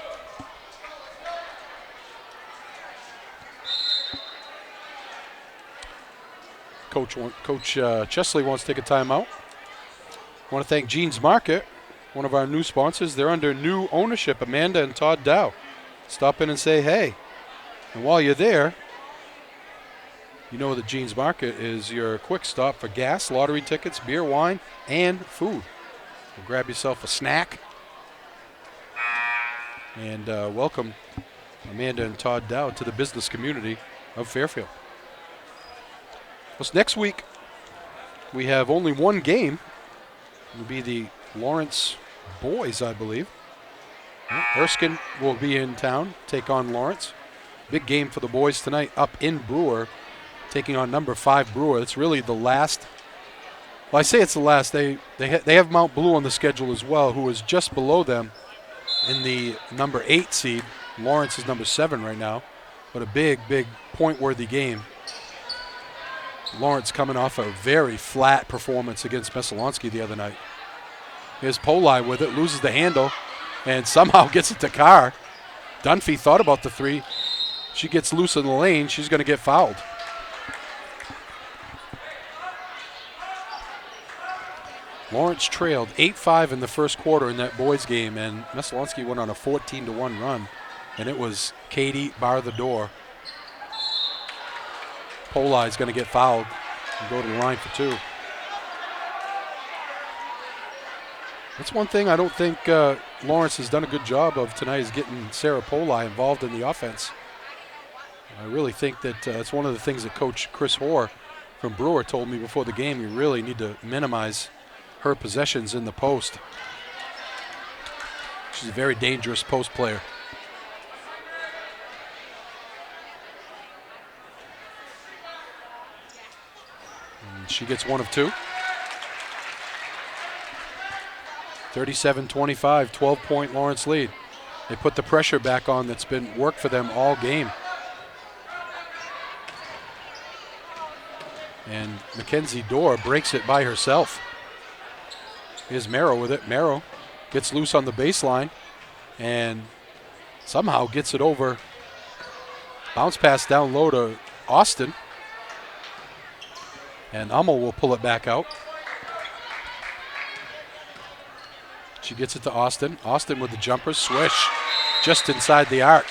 Coach Chesley wants to take a timeout. I want to thank Jean's Market, one of our new sponsors. They're under new ownership, Amanda and Todd Dow. Stop in and say hey. And while you're there, you know that Jean's Market is your quick stop for gas, lottery tickets, beer, wine, and food. So grab yourself a snack. And welcome Amanda and Todd Dow to the business community of Fairfield. Well, next week, we have only one game. It will be the Lawrence boys, I believe. Erskine will be in town, take on Lawrence. Big game for the boys tonight up in Brewer, taking on number 5 Brewer. It's really the last. Well, I say it's the last. They have Mount Blue on the schedule as well, who is just below them in the number 8 seed. Lawrence is number 7 right now, but a big point-worthy game. Lawrence coming off a very flat performance against Messalonski the other night. Here's Poli with it, loses the handle, and somehow gets it to Carr. Dunphy thought about the 3. She gets loose in the lane. She's going to get fouled. Lawrence trailed 8-5 in the first quarter in that boys game, and Messalonski went on a 14-1 run, and it was Katie bar the door. Poli is going to get fouled and go to the line for 2. That's one thing I don't think Lawrence has done a good job of tonight, is getting Sarah Poli involved in the offense. I really think that it's one of the things that Coach Chris Hoare from Brewer told me before the game. You really need to minimize her possessions in the post. She's a very dangerous post player. And she gets one of two. 37-25, 12-point Lawrence lead. They put the pressure back on that's been worked for them all game. And Mackenzie Dorr breaks it by herself. Here's Merrow with it. Merrow gets loose on the baseline and somehow gets it over. Bounce pass down low to Austin. And Hummel will pull it back out. She gets it to Austin. Austin with the jumper, swish, just inside the arc.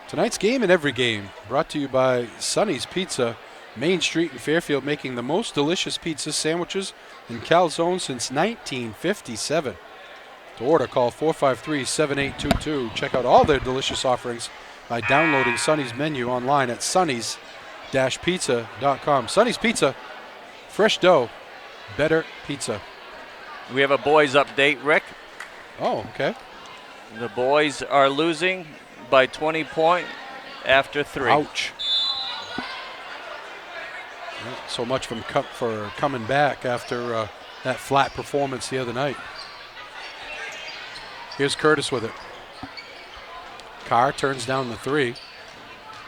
Tonight's game and every game brought to you by Sonny's Pizza, Main Street in Fairfield, making the most delicious pizzas, sandwiches, and calzones since 1957. To order, call 453-7822. Check out all their delicious offerings by downloading Sonny's menu online at sonny's-pizza.com. Sonny's Pizza, fresh dough, better pizza. We have a boys update, Rick. Oh, okay. The boys are losing by 20 points after 3. Ouch. Yeah, so much for coming back after that flat performance the other night. Here's Curtis with it. Carr turns down the 3.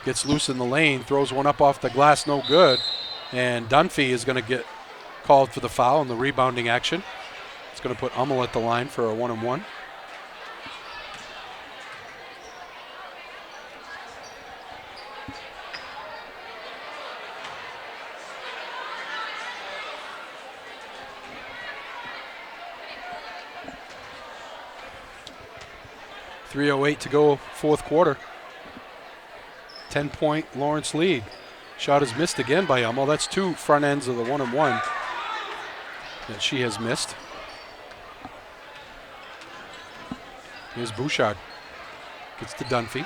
Gets loose in the lane, throws one up off the glass, no good. And Dunphy is going to get called for the foul in the rebounding action. It's going to put Hummel at the line for a 1-and-1. .308 to go, fourth quarter. 10-point Lawrence lead. Shot is missed again by Hummel. That's 2 front ends of the 1-and-1 that she has missed. Here's Bouchard. Gets to Dunphy.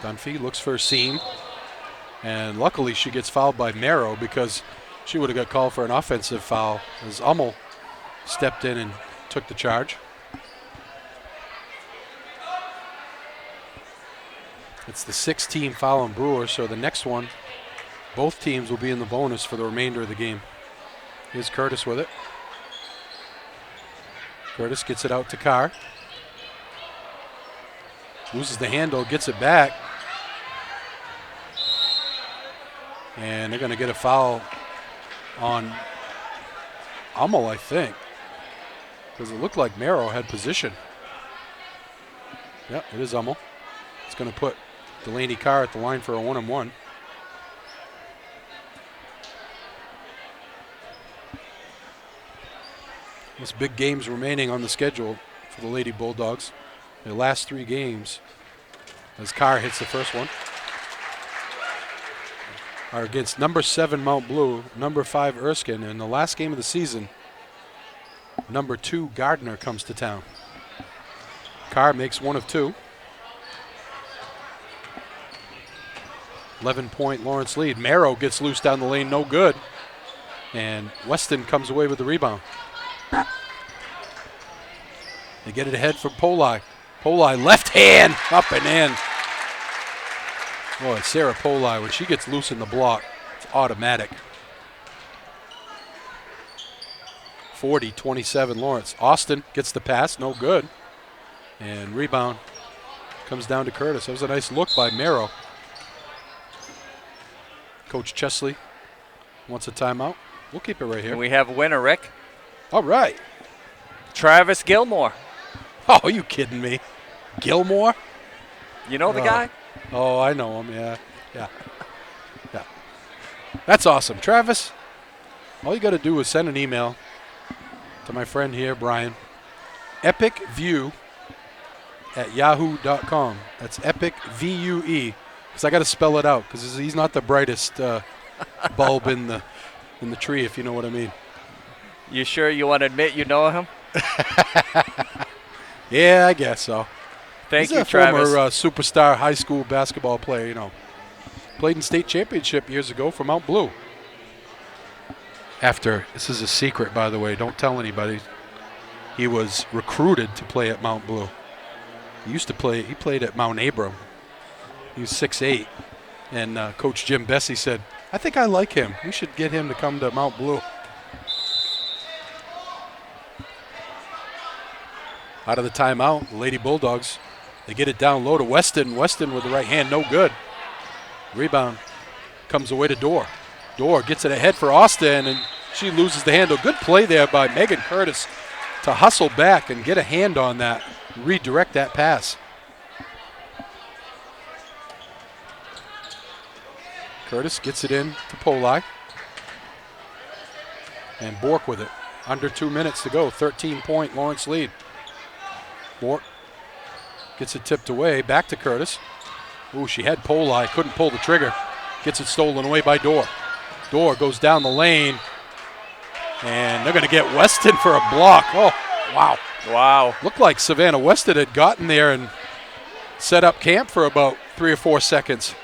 Dunphy looks for a seam. And luckily she gets fouled by Merrow because she would have got called for an offensive foul as Hummel stepped in and took the charge. It's the 6th team foul on Brewer, so the next one, both teams will be in the bonus for the remainder of the game. Here's Curtis with it. Curtis gets it out to Carr. Loses the handle, gets it back. And they're going to get a foul on Hummel, I think, because it looked like Merrow had position. Yep, it is Hummel. It's going to put Delaney Carr at the line for a 1-and-1. There's big games remaining on the schedule for the Lady Bulldogs. Their last 3 games, as Carr hits the first one, are against number 7 Mount Blue, number 5 Erskine, and the last game of the season, number 2 Gardner comes to town. Carr makes 1 of 2. 11-point Lawrence lead. Merrow gets loose down the lane, no good. And Weston comes away with the rebound. They get it ahead for Poli. Poli, left hand, up and in. Boy, Sarah Poli, when she gets loose in the block, it's automatic. 40-27 Lawrence. Austin gets the pass, no good. And rebound comes down to Curtis. That was a nice look by Merrow. Coach Chesley wants a timeout. We'll keep it right here. And we have a winner, Rick. All right. Travis Gilmore. Oh, are you kidding me? Gilmore? You know the guy? Oh, I know him, yeah. Yeah. That's awesome. Travis, all you got to do is send an email to my friend here, Brian. epicvue@yahoo.com. That's epicvue. Because I got to spell it out because he's not the brightest bulb in the tree, if you know what I mean. You sure you want to admit you know him? Yeah, I guess so. Thank He's you, a Travis. former superstar high school basketball player, you know. Played in state championship years ago for Mount Blue. After, this is a secret, by the way, don't tell anybody, he was recruited to play at Mount Blue. He played at Mount Abram. He was 6'8", and Coach Jim Bessie said, "I think I like him. We should get him to come to Mount Blue." Out of the timeout, the Lady Bulldogs, they get it down low to Weston. Weston with the right hand, no good. Rebound comes away to Dorr. Dorr gets it ahead for Austin, and she loses the handle. Good play there by Megan Curtis to hustle back and get a hand on that, redirect that pass. Curtis gets it in to Polai. And Bork with it. Under 2 minutes to go. 13-point Lawrence lead. Bork gets it tipped away. Back to Curtis. Ooh, she had Polai. Couldn't pull the trigger. Gets it stolen away by Dorr. Dorr goes down the lane. And they're going to get Weston for a block. Oh, wow. Wow. Looked like Savannah Weston had gotten there and set up camp for about 3 or 4 seconds.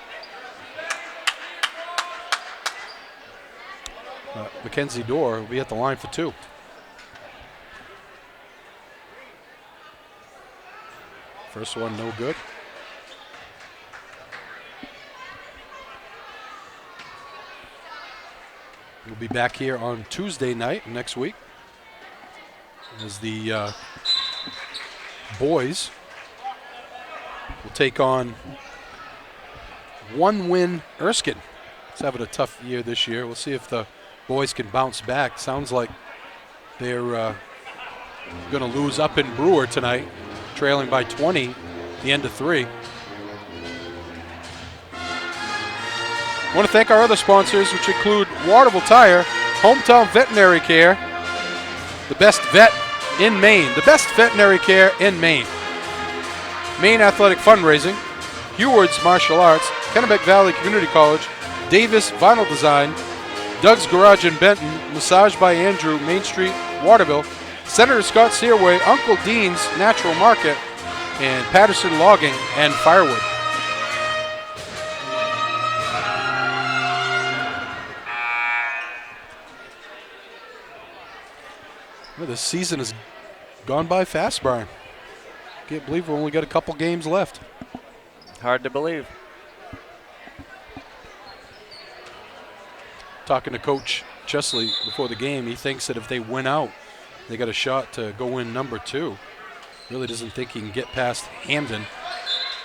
Mackenzie Dorr will be at the line for 2. First one, no good. We'll be back here on Tuesday night next week as the boys will take on 1-win Erskine. It's having a tough year this year. We'll see if the boys can bounce back. Sounds like they're going to lose up in Brewer tonight, trailing by 20, the end of 3. I want to thank our other sponsors, which include Waterville Tire, Hometown Veterinary Care, the best vet in Maine, the best veterinary care in Maine, Maine Athletic Fundraising, Heward's Martial Arts, Kennebec Valley Community College, Davis Vinyl Design, Doug's Garage in Benton, Massage by Andrew, Main Street, Waterville, Senator Scott Searway, Uncle Dean's Natural Market, and Patterson Logging and Firewood. Well, this season has gone by fast, Brian. Can't believe we've only got a couple games left. Hard to believe. Talking to Coach Chesley before the game, he thinks that if they win out, they got a shot to go in number 2. Really doesn't think he can get past Hamden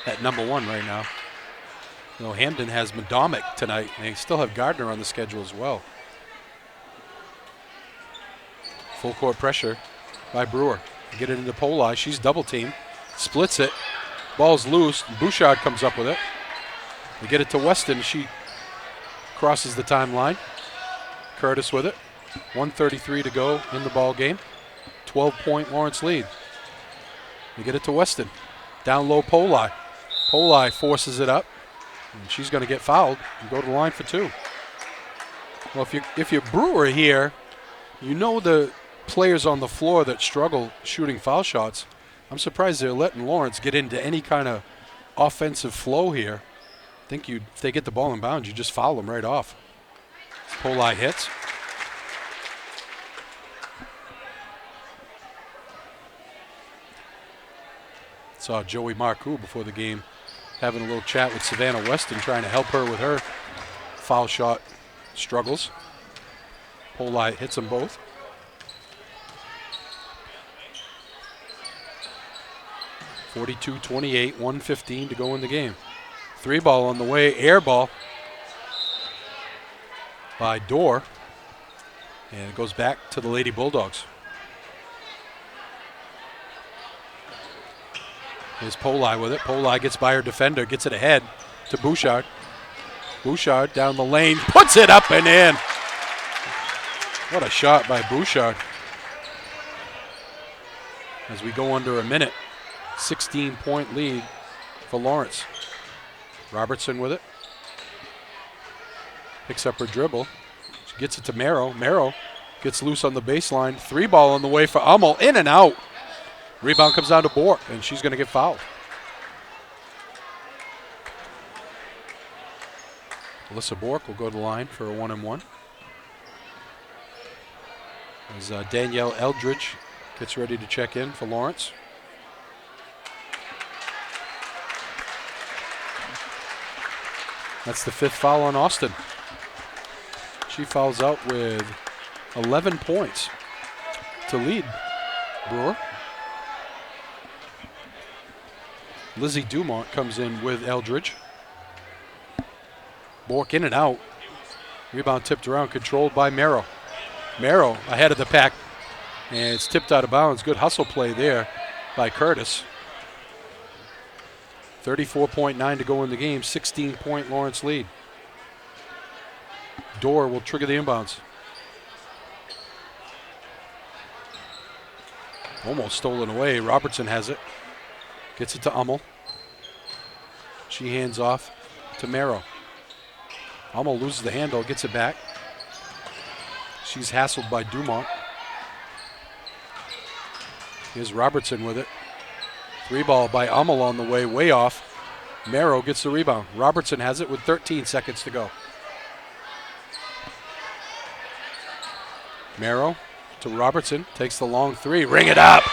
at number 1 right now. You know, Hamden has Madomic tonight, and they still have Gardner on the schedule as well. Full court pressure by Brewer. Get it into Polai. She's double teamed. Splits it. Ball's loose. Bouchard comes up with it. They get it to Weston. She crosses the timeline. Curtis with it. 1:33 to go in the ball game. 12-point Lawrence lead. They get it to Weston. Down low Polai. Polai forces it up. And she's going to get fouled and go to the line for 2. Well, if you're Brewer here, you know the players on the floor that struggle shooting foul shots. I'm surprised they're letting Lawrence get into any kind of offensive flow here. I think if they get the ball in bounds, you just foul them right off. Polai hits. Saw Joey Marcoux before the game having a little chat with Savannah Weston, trying to help her with her foul shot struggles. Polai hits them both. 42-28, 1:15 to go in the game. 3 ball on the way, air ball by Dorr. And it goes back to the Lady Bulldogs. Here's Polai with it. Polai gets by her defender, gets it ahead to Bouchard. Bouchard down the lane, puts it up and in. What a shot by Bouchard. As we go under a minute, 16-point lead for Lawrence. Robertson with it. Picks up her dribble. She gets it to Merrow. Merrow gets loose on the baseline. 3 ball on the way for Hummel. In and out. Rebound comes down to Bork, and she's going to get fouled. Alyssa Bork will go to the line for a 1-and-1. As Danielle Eldridge gets ready to check in for Lawrence. That's the 5th foul on Austin. She fouls out with 11 points to lead Brewer. Lizzie Dumont comes in with Eldridge. Bork in and out. Rebound tipped around, controlled by Merrill. Merrill ahead of the pack, and it's tipped out of bounds. Good hustle play there by Curtis. 34.9 to go in the game, 16-point Lawrence lead. Dorr will trigger the inbounds. Almost stolen away. Robertson has it. Gets it to Hummel. She hands off to Merrill. Hummel loses the handle, gets it back. She's hassled by Dumont. Here's Robertson with it. 3-ball by Hummel on the way, way off. Merrill gets the rebound. Robertson has it with 13 seconds to go. Merrill to Robertson, takes the long 3, ring it up.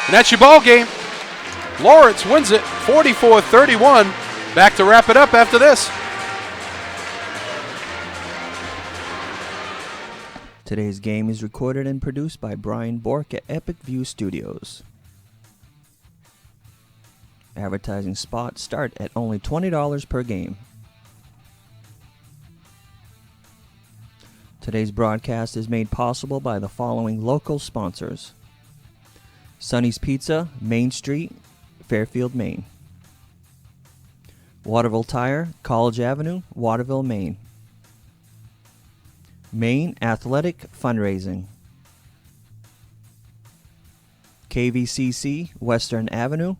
And that's your ball game. Lawrence wins it 44-31. Back to wrap it up after this. Today's game is recorded and produced by Brian Bork at Epic View Studios. Advertising spots start at only $20 per game. Today's broadcast is made possible by the following local sponsors: Sonny's Pizza, Main Street, Fairfield, Maine. Waterville Tire, College Avenue, Waterville, Maine. Maine Athletic Fundraising. KVCC, Western Avenue,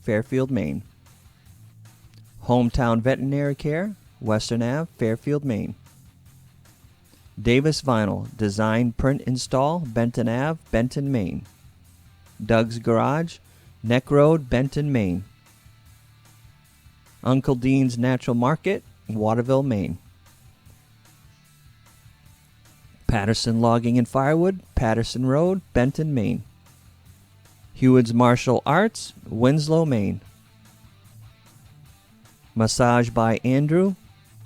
Fairfield, Maine. Hometown Veterinary Care, Western Ave, Fairfield, Maine. Davis Vinyl, Design, Print, Install, Benton Ave, Benton, Maine. Doug's Garage, Neck Road, Benton, Maine. Uncle Dean's Natural Market, Waterville, Maine. Patterson Logging and Firewood, Patterson Road, Benton, Maine. Hewitt's Martial Arts, Winslow, Maine. Massage by Andrew,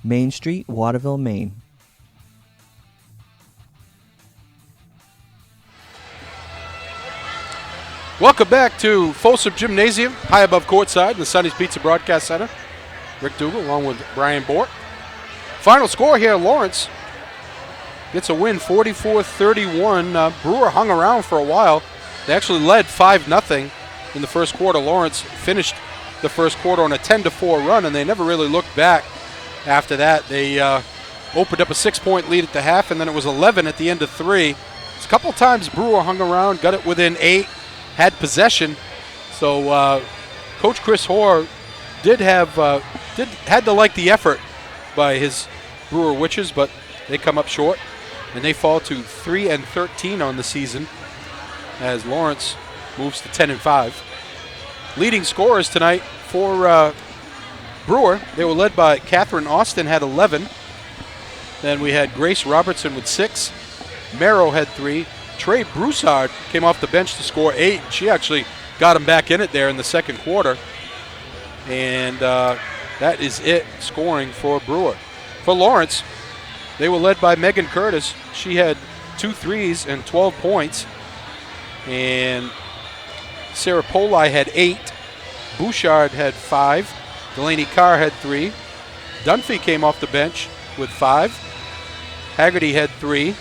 Main Street, Waterville, Maine. Welcome back to Folsom Gymnasium, high above courtside in the Sonny's Pizza Broadcast Center. Rick Dougal along with Brian Bork. Final score here, Lawrence gets a win, 44-31. Brewer hung around for a while. They actually led 5-0 in the first quarter. Lawrence finished the first quarter on a 10-4 run, and they never really looked back after that. They opened up a 6-point lead at the half, and then it was 11 at the end of 3. It's a couple times Brewer hung around, got it within 8. Had possession, so Coach Chris Hoare had to like the effort by his Brewer Witches, but they come up short, and they fall to 3-13 on the season as Lawrence moves to 10-5. Leading scorers tonight for Brewer, they were led by Catherine Austin, had 11. Then we had Grace Robertson with 6. Merrow had 3. Trey Broussard came off the bench to score 8. She actually got him back in it there in the second quarter. And that is it, scoring for Brewer. For Lawrence, they were led by Megan Curtis. She had 2 threes and 12 points. And Sarah Poli had 8. Bouchard had 5. Delaney Carr had 3. Dunphy came off the bench with 5. Haggerty had 3.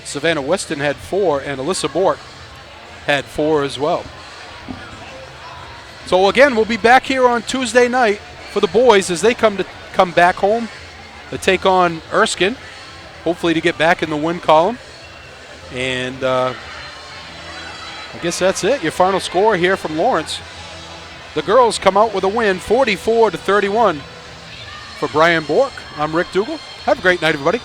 Savannah Weston had 4, and Alyssa Bork had 4 as well. So again, we'll be back here on Tuesday night for the boys as they come back home to take on Erskine, hopefully to get back in the win column. And I guess that's it. Your final score here from Lawrence. The girls come out with a win, 44-31. For Brian Bork, I'm Rick Dougal. Have a great night, everybody.